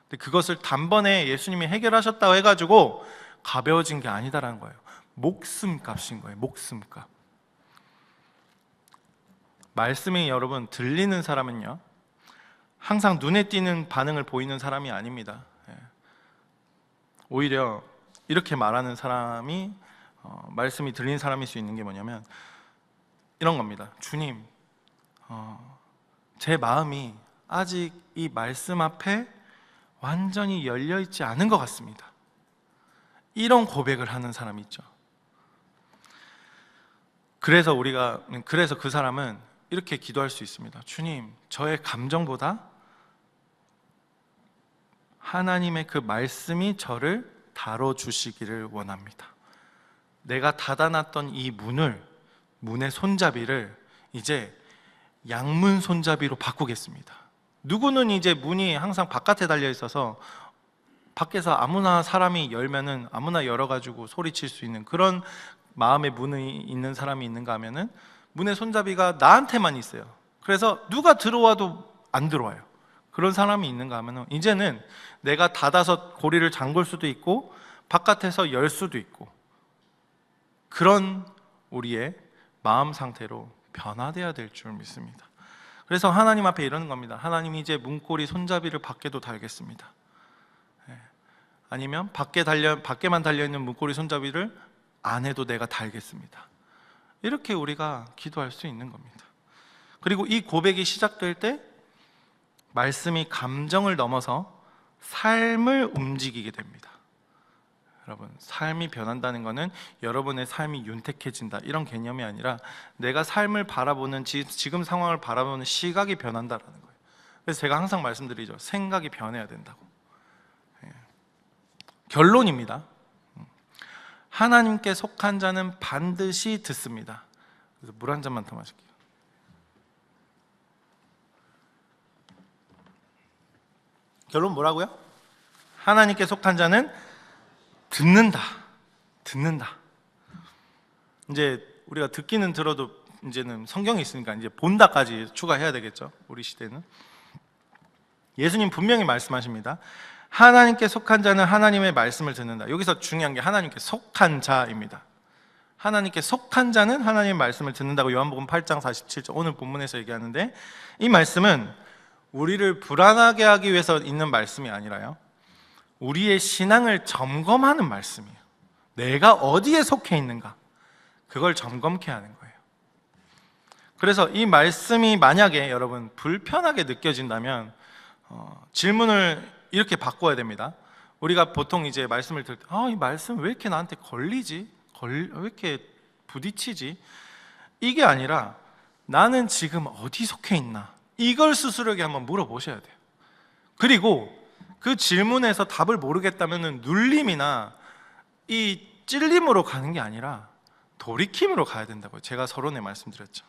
근데 그것을 단번에 예수님이 해결하셨다고 해가지고 가벼워진 게 아니다라는 거예요. 목숨값인 거예요. 목숨값. 말씀이 여러분 들리는 사람은요, 항상 눈에 띄는 반응을 보이는 사람이 아닙니다. 오히려 이렇게 말하는 사람이 말씀이 들린 사람일 수 있는 게 뭐냐면 이런 겁니다. 주님, 제 마음이 아직 이 말씀 앞에 완전히 열려있지 않은 것 같습니다. 이런 고백을 하는 사람이 있죠. 그래서 그 사람은 이렇게 기도할 수 있습니다. 주님, 저의 감정보다 하나님의 그 말씀이 저를 다뤄주시기를 원합니다. 내가 닫아놨던 이 문의 손잡이를 이제 양문 손잡이로 바꾸겠습니다. 누구는 이제 문이 항상 바깥에 달려 있어서 밖에서 아무나 사람이 열면은 아무나 열어가지고 소리칠 수 있는 그런 마음의 문이 있는 사람이 있는가 하면은 문의 손잡이가 나한테만 있어요. 그래서 누가 들어와도 안 들어와요. 그런 사람이 있는가 하면은 이제는 내가 닫아서 고리를 잠글 수도 있고 바깥에서 열 수도 있고 그런 우리의 마음 상태로 변화되어야 될 줄 믿습니다. 그래서 하나님 앞에 이러는 겁니다. 하나님이 이제 문고리 손잡이를 밖에도 달겠습니다. 아니면 밖에만 달려있는 문고리 손잡이를 안에도 내가 달겠습니다. 이렇게 우리가 기도할 수 있는 겁니다. 그리고 이 고백이 시작될 때 말씀이 감정을 넘어서 삶을 움직이게 됩니다. 여러분, 삶이 변한다는 것은 여러분의 삶이 윤택해진다 이런 개념이 아니라 내가 삶을 바라보는 지금 상황을 바라보는 시각이 변한다는 거예요. 그래서 제가 항상 말씀드리죠. 생각이 변해야 된다고. 결론입니다. 하나님께 속한 자는 반드시 듣습니다. 그래서 물 한 잔만 더 마실게요. 결론 뭐라고요? 하나님께 속한 자는 듣는다. 이제 우리가 듣기는 들어도 이제는 성경이 있으니까 이제 본다까지 추가해야 되겠죠. 우리 시대는. 예수님 분명히 말씀하십니다. 하나님께 속한 자는 하나님의 말씀을 듣는다. 여기서 중요한 게 하나님께 속한 자입니다. 하나님께 속한 자는 하나님의 말씀을 듣는다고 요한복음 8장 47절 오늘 본문에서 얘기하는데 이 말씀은 우리를 불안하게 하기 위해서 있는 말씀이 아니라요. 우리의 신앙을 점검하는 말씀이에요. 내가 어디에 속해 있는가? 그걸 점검케 하는 거예요. 그래서 이 말씀이 만약에 여러분 불편하게 느껴진다면 질문을 이렇게 바꿔야 됩니다. 우리가 보통 이제 말씀을 들을 때 이 말씀 왜 이렇게 나한테 걸리지? 왜 이렇게 부딪히지? 이게 아니라 나는 지금 어디 속해 있나? 이걸 스스로에게 한번 물어보셔야 돼요. 그리고 그 질문에서 답을 모르겠다면 눌림이나 이 찔림으로 가는 게 아니라 돌이킴으로 가야 된다고요. 제가 서론에 말씀드렸죠.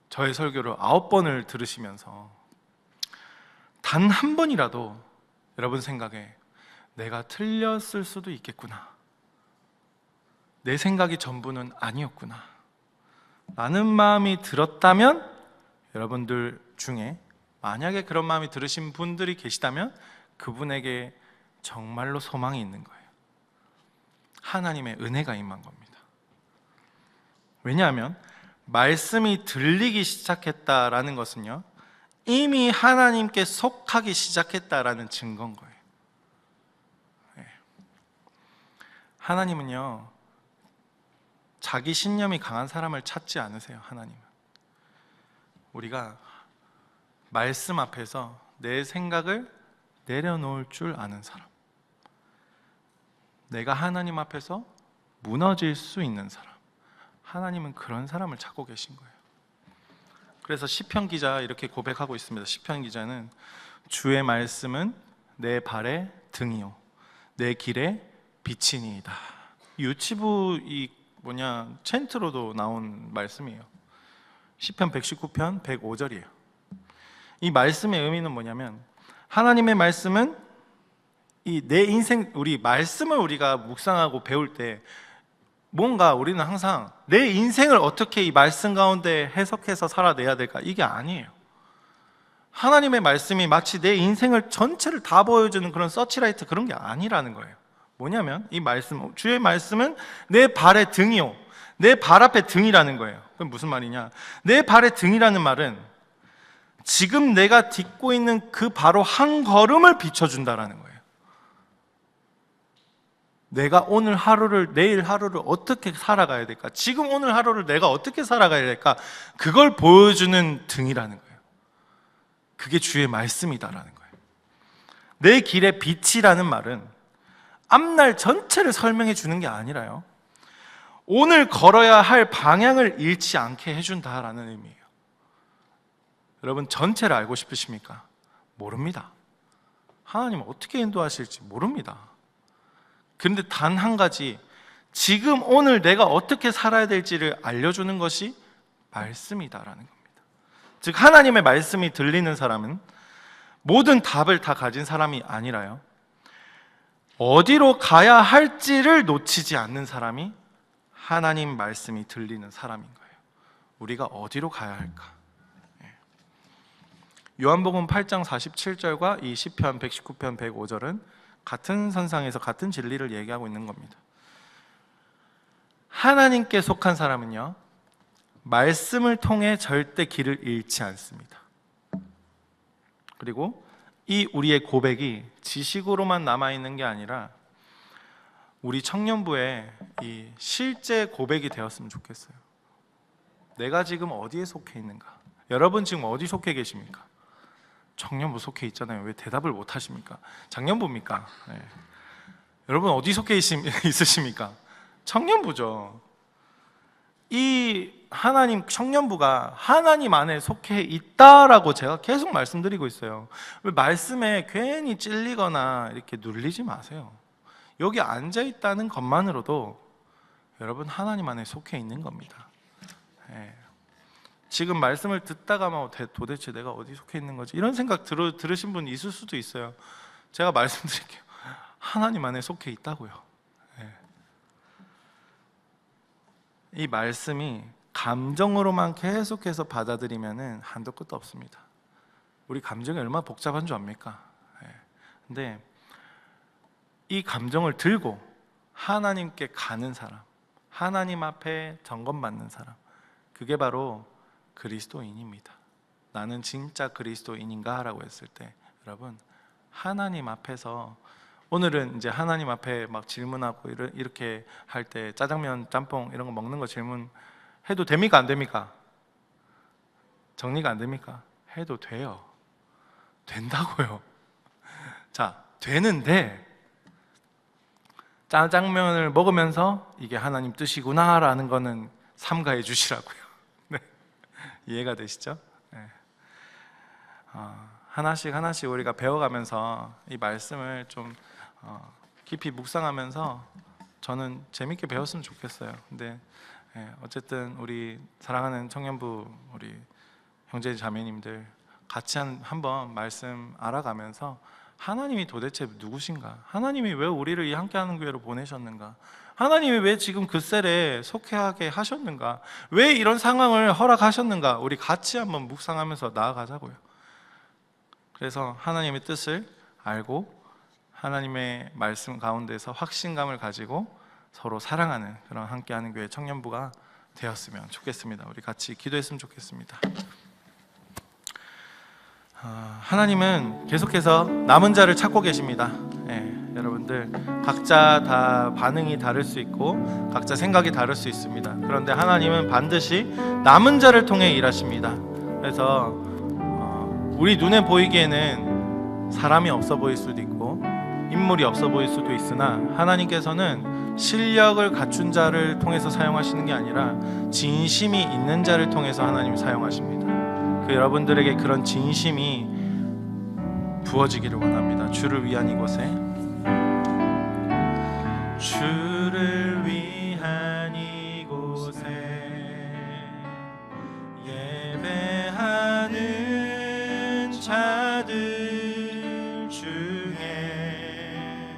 저의 설교를 9번을 들으시면서 단 한 번이라도 여러분 생각에 내가 틀렸을 수도 있겠구나, 내 생각이 전부는 아니었구나 라는 마음이 들었다면 여러분들 중에 만약에 그런 마음이 들으신 분들이 계시다면 그분에게 정말로 소망이 있는 거예요. 하나님의 은혜가 임한 겁니다. 왜냐하면 말씀이 들리기 시작했다라는 것은요, 이미 하나님께 속하기 시작했다라는 증거인 거예요. 하나님은요, 자기 신념이 강한 사람을 찾지 않으세요. 하나님은 우리가 말씀 앞에서 내 생각을 내려놓을 줄 아는 사람, 내가 하나님 앞에서 무너질 수 있는 사람, 하나님은 그런 사람을 찾고 계신 거예요. 그래서 시편 기자 이렇게 고백하고 있습니다. 시편 기자는 주의 말씀은 내 발의 등이요 내 길의 빛이니이다. 유치부 챈트로도 나온 말씀이에요. 시편 119편 105절이에요. 이 말씀의 의미는 뭐냐면 하나님의 말씀은 내 인생, 우리 말씀을 우리가 묵상하고 배울 때 뭔가 우리는 항상 내 인생을 어떻게 이 말씀 가운데 해석해서 살아내야 될까, 이게 아니에요. 하나님의 말씀이 마치 내 인생을 전체를 다 보여주는 그런 서치라이트, 그런 게 아니라는 거예요. 뭐냐면 이 말씀, 주의 말씀은 내 발의 등이요 내 발 앞에 등이라는 거예요. 그럼 무슨 말이냐, 내 발의 등이라는 말은 지금 내가 딛고 있는 그 바로 한 걸음을 비춰준다라는 거예요. 내가 오늘 하루를, 내일 하루를 어떻게 살아가야 될까, 지금 오늘 하루를 내가 어떻게 살아가야 될까, 그걸 보여주는 등이라는 거예요. 그게 주의 말씀이다라는 거예요. 내 길의 빛이라는 말은 앞날 전체를 설명해 주는 게 아니라요, 오늘 걸어야 할 방향을 잃지 않게 해준다라는 의미예요. 여러분, 전체를 알고 싶으십니까? 모릅니다. 하나님 어떻게 인도하실지 모릅니다. 그런데 단 한 가지, 지금 오늘 내가 어떻게 살아야 될지를 알려주는 것이 말씀이다라는 겁니다. 즉, 하나님의 말씀이 들리는 사람은 모든 답을 다 가진 사람이 아니라요, 어디로 가야 할지를 놓치지 않는 사람이 하나님 말씀이 들리는 사람인 거예요. 우리가 어디로 가야 할까? 요한복음 8장 47절과 이 시편 119편 105절은 같은 선상에서 같은 진리를 얘기하고 있는 겁니다. 하나님께 속한 사람은요, 말씀을 통해 절대 길을 잃지 않습니다. 그리고 이 우리의 고백이 지식으로만 남아있는 게 아니라 우리 청년부에 이 실제 고백이 되었으면 좋겠어요. 내가 지금 어디에 속해 있는가? 여러분 지금 어디 속해 계십니까? 청년부 속해 있잖아요. 왜 대답을 못 하십니까? 장년부입니까? 네. 여러분 어디 속해 있으십니까? 청년부죠. 이 하나님 청년부가 하나님 안에 속해 있다라고 제가 계속 말씀드리고 있어요. 왜 말씀에 괜히 찔리거나 이렇게 눌리지 마세요. 여기 앉아 있다는 것만으로도 여러분 하나님 안에 속해 있는 겁니다. 네. 지금 말씀을 듣다가 도대체 내가 어디 속해 있는 거지? 이런 생각 들으신 분 있을 수도 있어요. 제가 말씀드릴게요. 하나님 안에 속해 있다고요. 네. 이 말씀이 감정으로만 계속해서 받아들이면은 한도 끝도 없습니다. 우리 감정이 얼마나 복잡한 줄 압니까? 네. 근데 이 감정을 들고 하나님께 가는 사람, 하나님 앞에 점검받는 사람, 그게 바로 그리스도인입니다. 나는 진짜 그리스도인인가? 라고 했을 때 여러분, 하나님 앞에서, 오늘은 이제 하나님 앞에 막 질문하고 이렇게 할 때 짜장면, 짬뽕 이런 거 먹는 거 질문해도 됩니까? 안 됩니까? 정리가 안 됩니까? 해도 돼요. 된다고요. 자, 되는데 짜장면을 먹으면서 이게 하나님 뜻이구나 라는 거는 삼가해 주시라고요. 네. 이해가 되시죠? 네. 하나씩 우리가 배워가면서 이 말씀을 좀 깊이 묵상하면서 저는 재밌게 배웠으면 좋겠어요. 근데 어쨌든 우리 사랑하는 청년부 우리 형제 자매님들 같이 한번 말씀 알아가면서 하나님이 도대체 누구신가? 하나님이 왜 우리를 이 함께하는 교회로 보내셨는가? 하나님이 왜 지금 그 셀에 속해하게 하셨는가? 왜 이런 상황을 허락하셨는가? 우리 같이 한번 묵상하면서 나아가자고요. 그래서 하나님의 뜻을 알고 하나님의 말씀 가운데서 확신감을 가지고 서로 사랑하는 그런 함께하는 교회 청년부가 되었으면 좋겠습니다. 우리 같이 기도했으면 좋겠습니다. 하나님은 계속해서 남은 자를 찾고 계십니다. 여러분들 각자 다 반응이 다를 수 있고 각자 생각이 다를 수 있습니다. 그런데 하나님은 반드시 남은 자를 통해 일하십니다. 그래서 우리 눈에 보이기에는 사람이 없어 보일 수도 있고 인물이 없어 보일 수도 있으나 하나님께서는 실력을 갖춘 자를 통해서 사용하시는 게 아니라 진심이 있는 자를 통해서 하나님이 사용하십니다. 여러분들에게 그런 진심이 부어지기를 원합니다. 주를 위한 이곳에, 주를 위한 이곳에 예배하는 자들 중에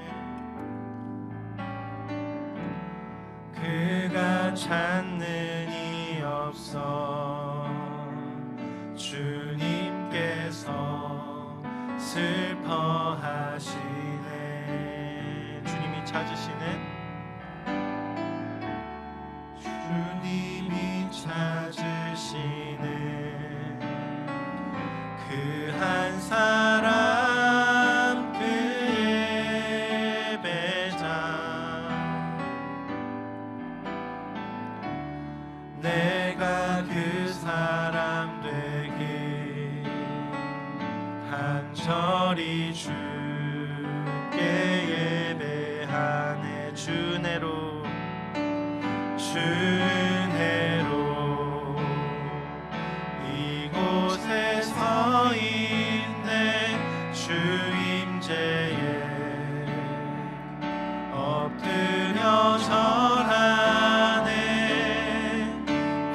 그가 찾는 이 없어 주님께서 슬퍼하시네. 주님이 찾으시는 그 한 사람 그의 배자 내가 그 사람 되길 간절히 주께 예배하네. 주 은혜로 주 은혜로 이곳에 서 있네. 주 임재에 엎드려 절하네.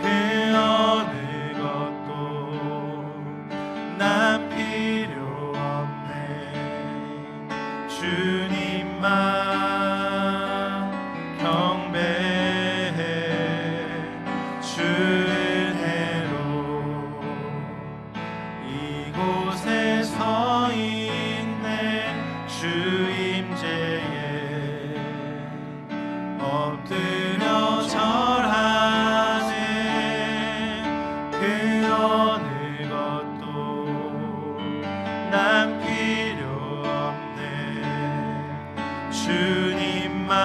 그 어느 것도 난 필요 없네. 주님만 경배해. 주 은혜로 이곳에 서 있네. 주 임재에 엎드려 절하네. 그 어느 것도 난 필요 없네. 주님만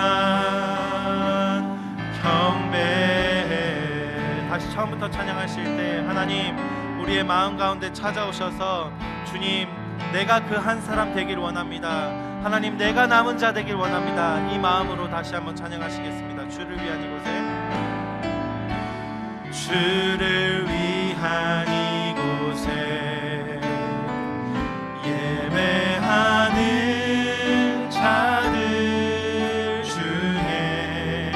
경배해. 다시 처음부터 찬양하실 때 하나님 우리의 마음 가운데 찾아오셔서 주님 내가 그 한 사람 되길 원합니다. 하나님 내가 남은 자 되길 원합니다. 이 마음으로 다시 한번 찬양하시겠습니다. 주를 위한 이곳에 주를 위한 이곳에 예배하는 자들 중에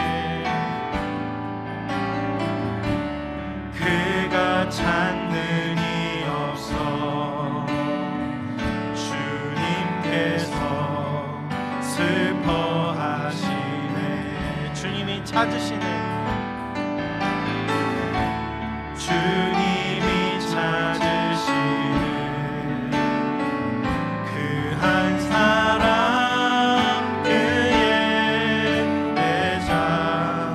그가 찾는 이 없어. 주님께서 슬퍼하시네. 주님이 찾으시네. 주님이 찾으시는 그 한 사람 그의 예배자.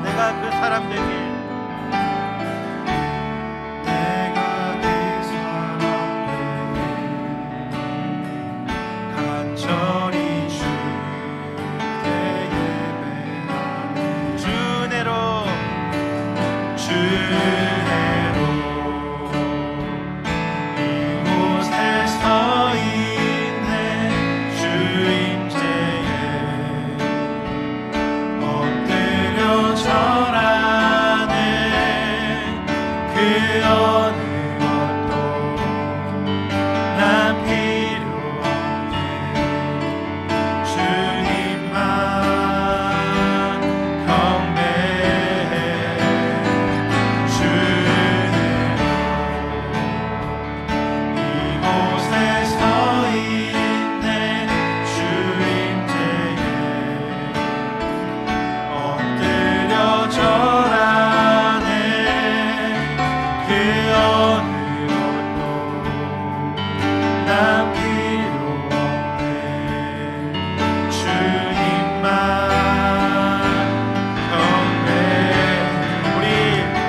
내가 그 사람 되길. 내가 그 사람 되길 간절히 주께 예배하네. 주 은혜로 주 은혜로 이곳에 서 있네. 주 임재에 엎드려 절하네. 그 어느 것도 난 필요 없네. 주님만 경배해. 주 은혜로 이곳에 서 있네. 주 임재에 엎드려 절하네. 그 어느 것도 난 필요 없네. 주님만 경배해. 우리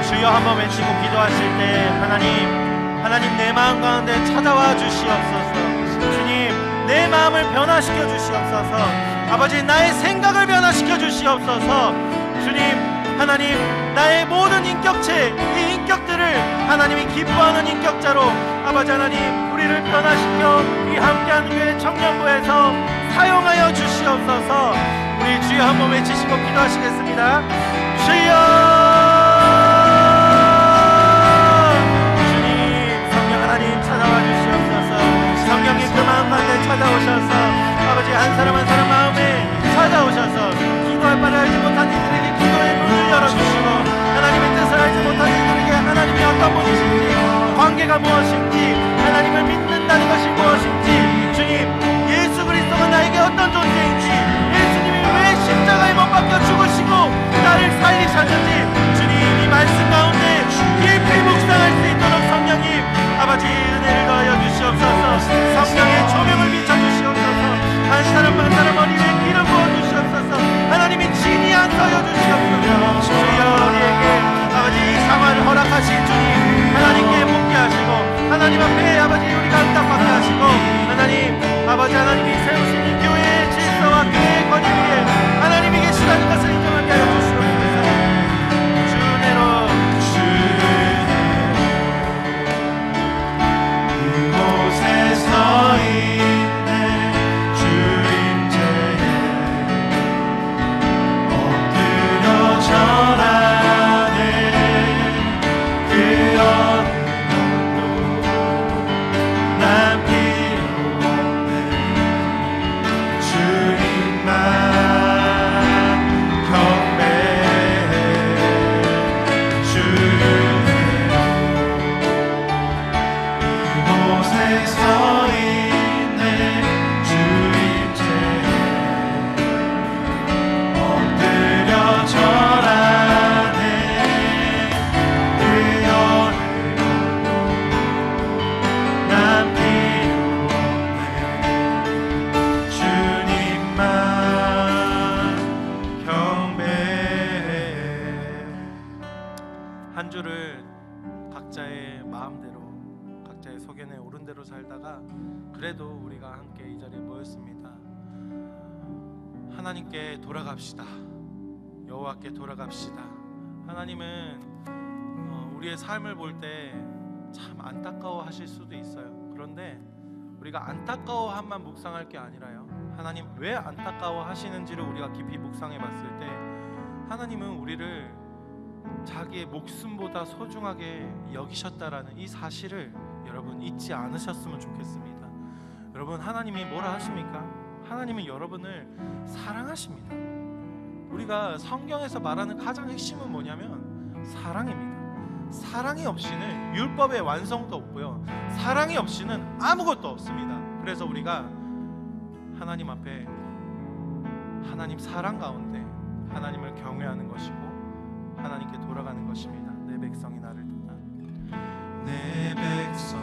주여 한번 외치고 기도하실 때 하나님 내 마음 가운데 찾아와 주시옵소서. 주님 내 마음을 변화시켜 주시옵소서. 아버지 나의 생각을 변화시켜 주시옵소서. 주님 하나님 나의 모든 인격체 이 인격들을 하나님이 기뻐하는 인격자로 아버지 하나님 우리를 변화시켜 이 함께하는 교회 청년부에서 사용하여 주시옵소서. 우리 주여 한번 외치시고 기도하시겠습니다. 주여 찾아와 주시옵소서. 성령님 그 마음 가운데 찾아오셔서 아버지 한 사람 한 사람 마음에 찾아오셔서 기도할 바를 알지 못한 이들에게 기도의 문을 열어주시고 하나님의 뜻을 알지 못한 이들에게 하나님이 어떤 분이신지 관계가 무엇인지 하나님을 믿는다는 것이 무엇인지 주님 예수 그리스도가 나에게 어떤 존재인지 예수님이 왜 십자가에 못 박혀 죽으시고 나를 살리셨는지 주님 이 말씀 가운데 깊이 묵상할 수 있도록 성령님 아버지 은혜를 더하여 주시옵소서. 성령의 조명을 비춰주시옵소서. 한 사람 한 사람 머리 위에 기름 부어주시옵소서. 하나님이 친히 안서여 주시옵소서. 주여 우리에게 아버지 이 상황을 허락하신 주님 하나님께 묻게 하시고 하나님 앞에 아버지 우리가 응답받게 하시고 한 주를 각자의 마음대로, 각자의 소견에 오른 대로 살다가 그래도 우리가 함께 이 자리에 모였습니다. 하나님께 돌아갑시다. 여호와께 돌아갑시다. 하나님은 우리의 삶을 볼 때 참 안타까워 하실 수도 있어요. 그런데 우리가 안타까워함만 묵상할 게 아니라요, 하나님 왜 안타까워 하시는지를 우리가 깊이 묵상해 봤을 때 하나님은 우리를 자기의 목숨보다 소중하게 여기셨다라는 이 사실을 여러분 잊지 않으셨으면 좋겠습니다. 여러분, 하나님이 뭐라 하십니까? 하나님은 여러분을 사랑하십니다. 우리가 성경에서 말하는 가장 핵심은 뭐냐면 사랑입니다. 사랑이 없이는 율법의 완성도 없고요, 사랑이 없이는 아무것도 없습니다. 그래서 우리가 하나님 앞에, 하나님 사랑 가운데 하나님을 경외하는 것이고 하나님께 돌아가는 것입니다. 내 백성이 나를 떠나, 내 백성이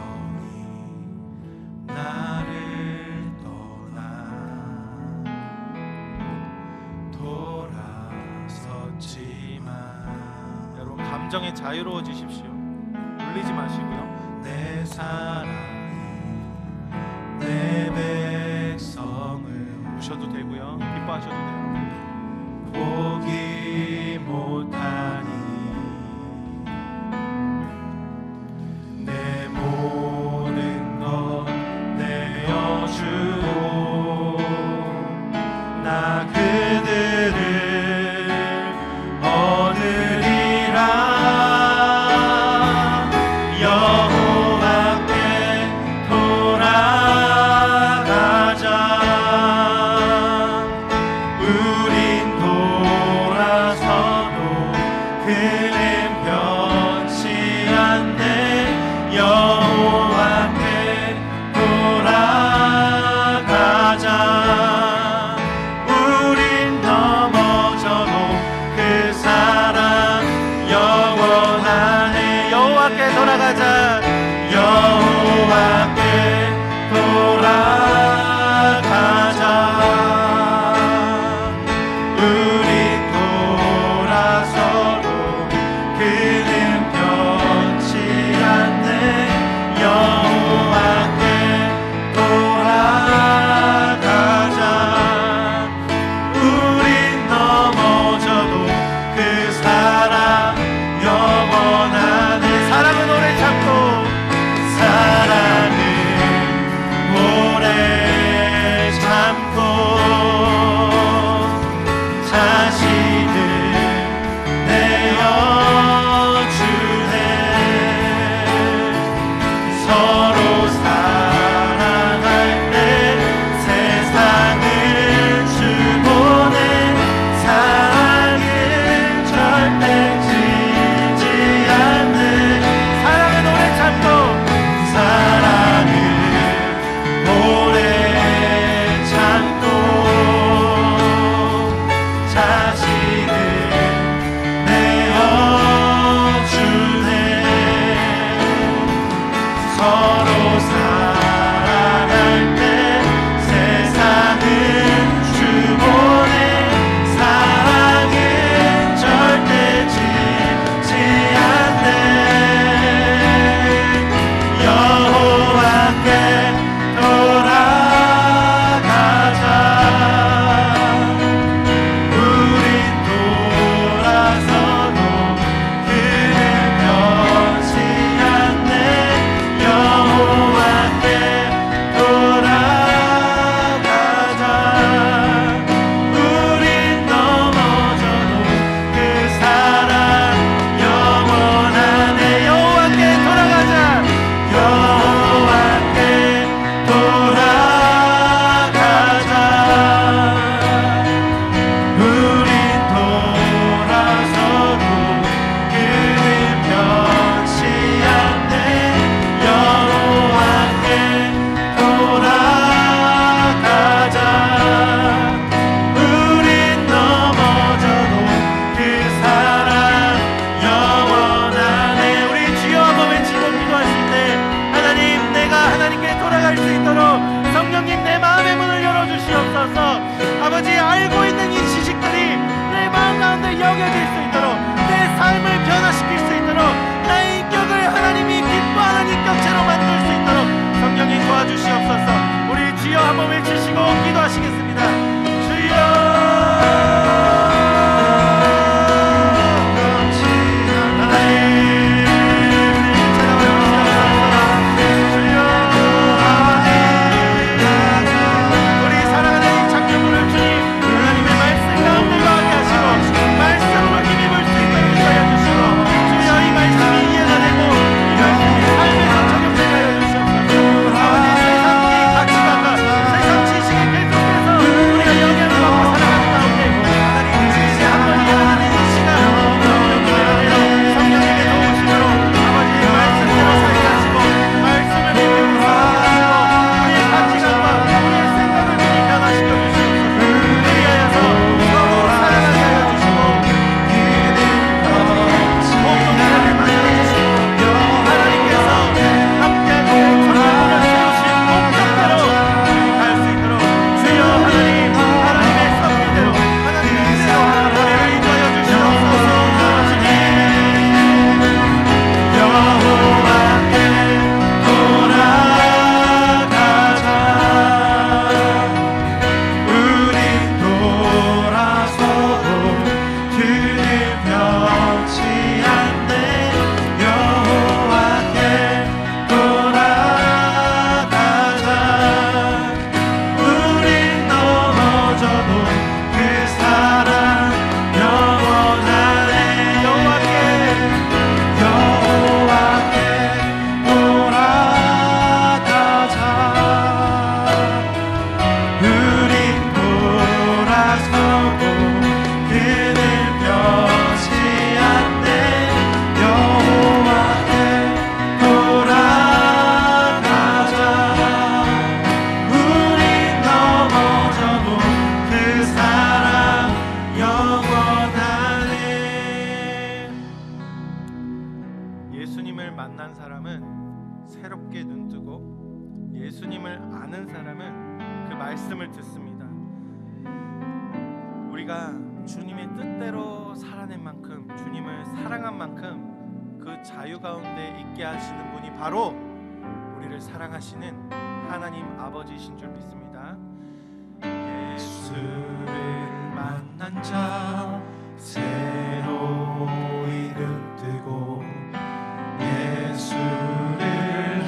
나를 떠나 돌아섰지만, 여러분 감정에 자유로워지십시오. 울리지 마시고요. 내 사랑이 내 백성을, 우셔도 되고요, 기뻐하셔도 돼요. 포기 못하니 내 모든 것 내어주고 나 그들을 얻으리라. 여호와께 돌아가자. 우린 돌아서도 그는 변치 않네. 여호와께 돌아가자. 우린 넘어져도 그 사랑 영원하네. 여호와께 돌아가자. 여호와께 돌아가자. 우린 돌아서도 그는 변치 않네. 여호와께 돌아가자. 우린 넘어져도 그 사랑 영원하네. 사랑은 오래 참고 예수님을 만난 사람은 새롭게 눈뜨고 예수님을 아는 사람은 그 말씀을 듣습니다. 우리가 주님의 뜻대로 살아낸 만큼, 주님을 사랑한 만큼 그 자유 가운데 있게 하시는 분이 바로 우리를 사랑하시는 하나님 아버지이신 줄 믿습니다. 예수를 만난 자 새로이 눈뜨고 예수를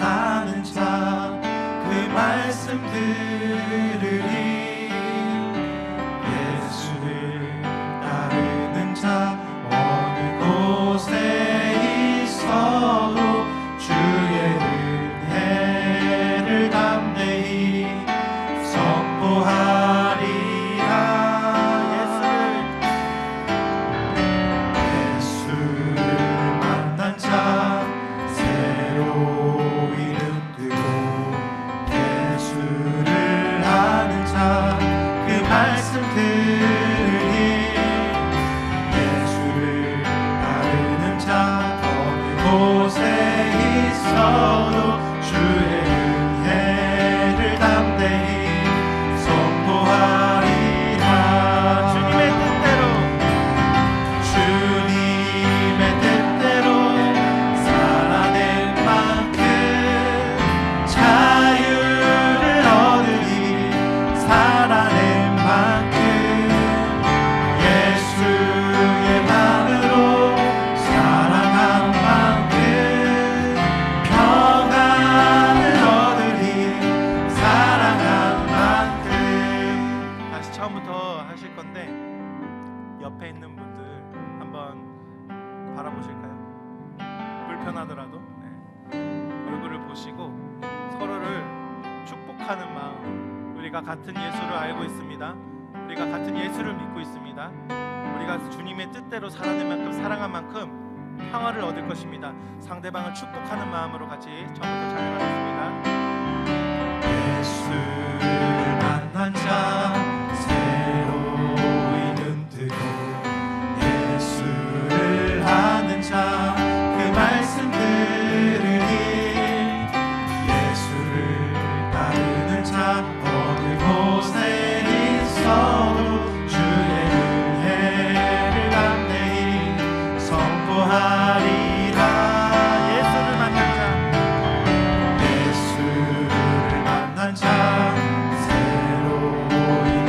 아는 자 그 말씀 들으리. 예수를 따르는 자 어느 곳에 있어도 주의 은혜를 담대히 선포하리라. 예수를 만난 자 새로이 눈뜨고 예수를 아는 자 그 말씀 들으리. 예수를 따르는 자 어느 곳에 있어도 주의 은혜를 담대히 선포하리라. 주님의 뜻대로 살아낸 만큼 자유를 얻으리. 살아낸 만큼 예수의 마음으로 사랑한 만큼 평안을 얻으리. 사랑한 만큼. 다시 처음부터 하실 건데 옆에 있는 분들 한번 바라보실까요? 불편하더라도 얼굴을 보시고 서로를 축복하는 마음. 우리가 같은 예수를 알고 있습니다. 우리가 같은 예수를 믿고 있습니다. 우리가 주님의 뜻대로 살아낸 만큼, 사랑한 만큼 평화를 얻을 것입니다. 상대방을 축복하는 마음으로 같이 처음부터 찬양하겠습니다. 예수를 만난 자 새로이 눈뜨고 예수를 아는 자 그 말씀 들으리. 예수를 따르는 자 어느 곳에 있어도 주의 은혜를 담대히 선포하리라. 예수를 만난 자 새로이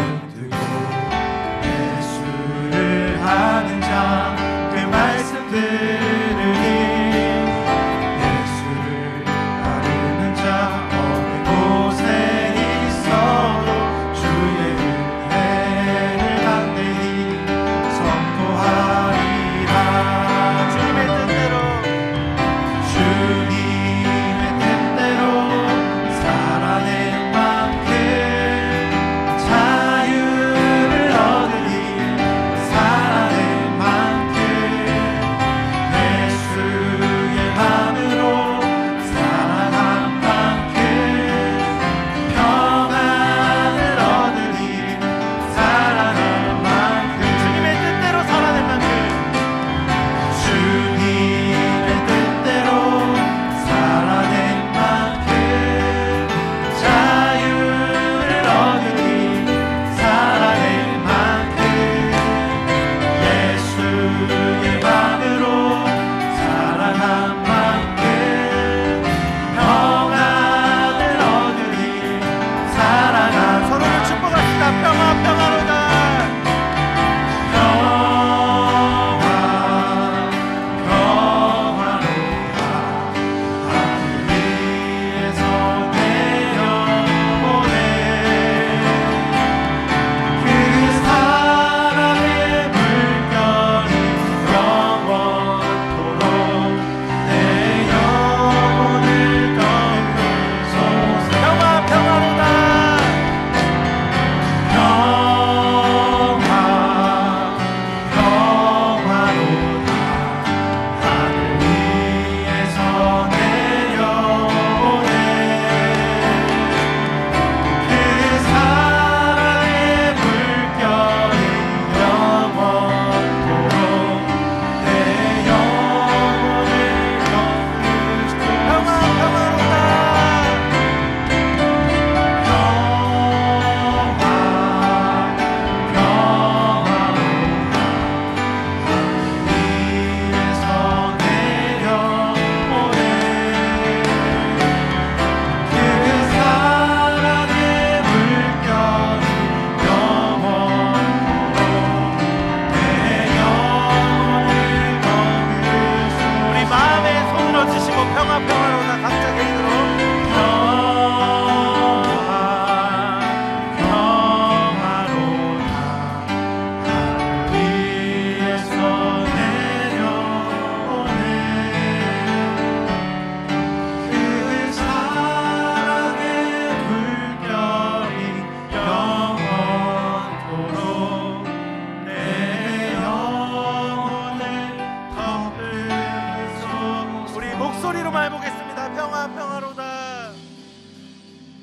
소리로 말해보겠습니다. 평화 평화로다.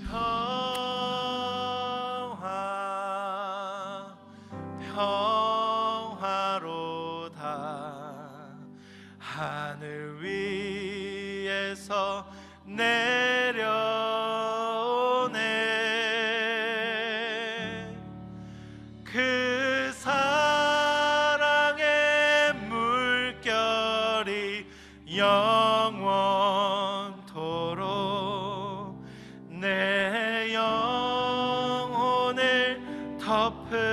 평화 평화로다. 하늘 위에서 내려오네. 그 사랑의 물결이 영원토록 내 영혼을 덮으소서.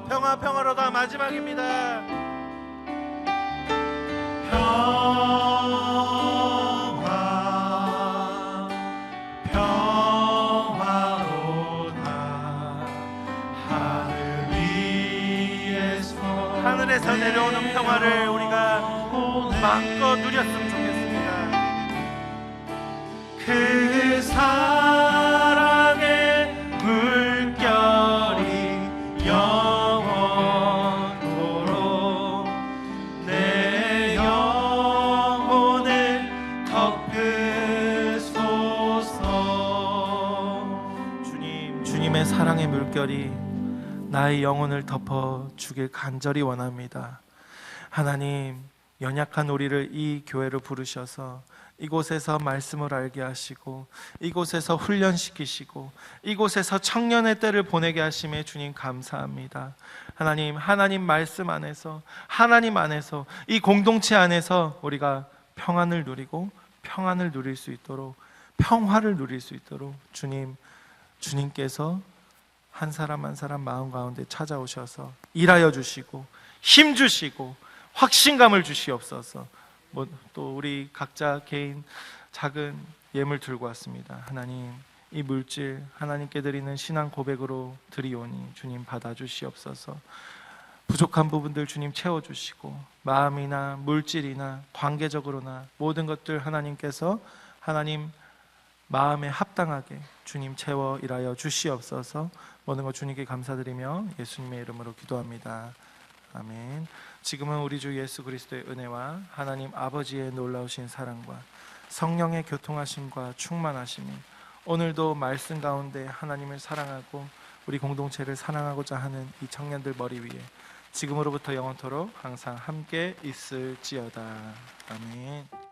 평화 평화로다. 마지막입니다. 평화 평화로다. 하늘 위에서 하늘에서 내려오는 평화를 우리가 마음껏 누렸으면 좋겠습니다. 그 사랑의 물결이 영원토록 내 영혼을 덮으소서. 주님의 사랑의 물결이 나의 영혼을 덮어주길 간절히 원합니다. 하나님, 연약한 우리를 이 교회로 부르셔서 이곳에서 말씀을 알게 하시고 이곳에서 훈련시키시고 이곳에서 청년의 때를 보내게 하심에 주님 감사합니다. 하나님 말씀 안에서, 하나님 안에서, 이 공동체 안에서 우리가 평안을 누리고 평안을 누릴 수 있도록, 평화를 누릴 수 있도록 주님께서 한 사람 한 사람 마음 가운데 찾아오셔서 일하여 주시고 힘 주시고 확신감을 주시옵소서. 또 우리 각자 개인 작은 예물 들고 왔습니다. 하나님, 이 물질 하나님께 드리는 신앙 고백으로 드리오니 주님 받아주시옵소서. 부족한 부분들 주님 채워주시고 마음이나 물질이나 관계적으로나 모든 것들 하나님께서 하나님 마음에 합당하게 주님 채워 일하여 주시옵소서. 모든 것 주님께 감사드리며 예수님의 이름으로 기도합니다. 아멘. 지금은 우리 주 예수 그리스도의 은혜와 하나님 아버지의 놀라우신 사랑과 성령의 교통하심과 충만하심이 오늘도 말씀 가운데 하나님을 사랑하고 우리 공동체를 사랑하고자 하는 이 청년들 머리 위에 지금으로부터 영원토록 항상 함께 있을지어다. 아멘.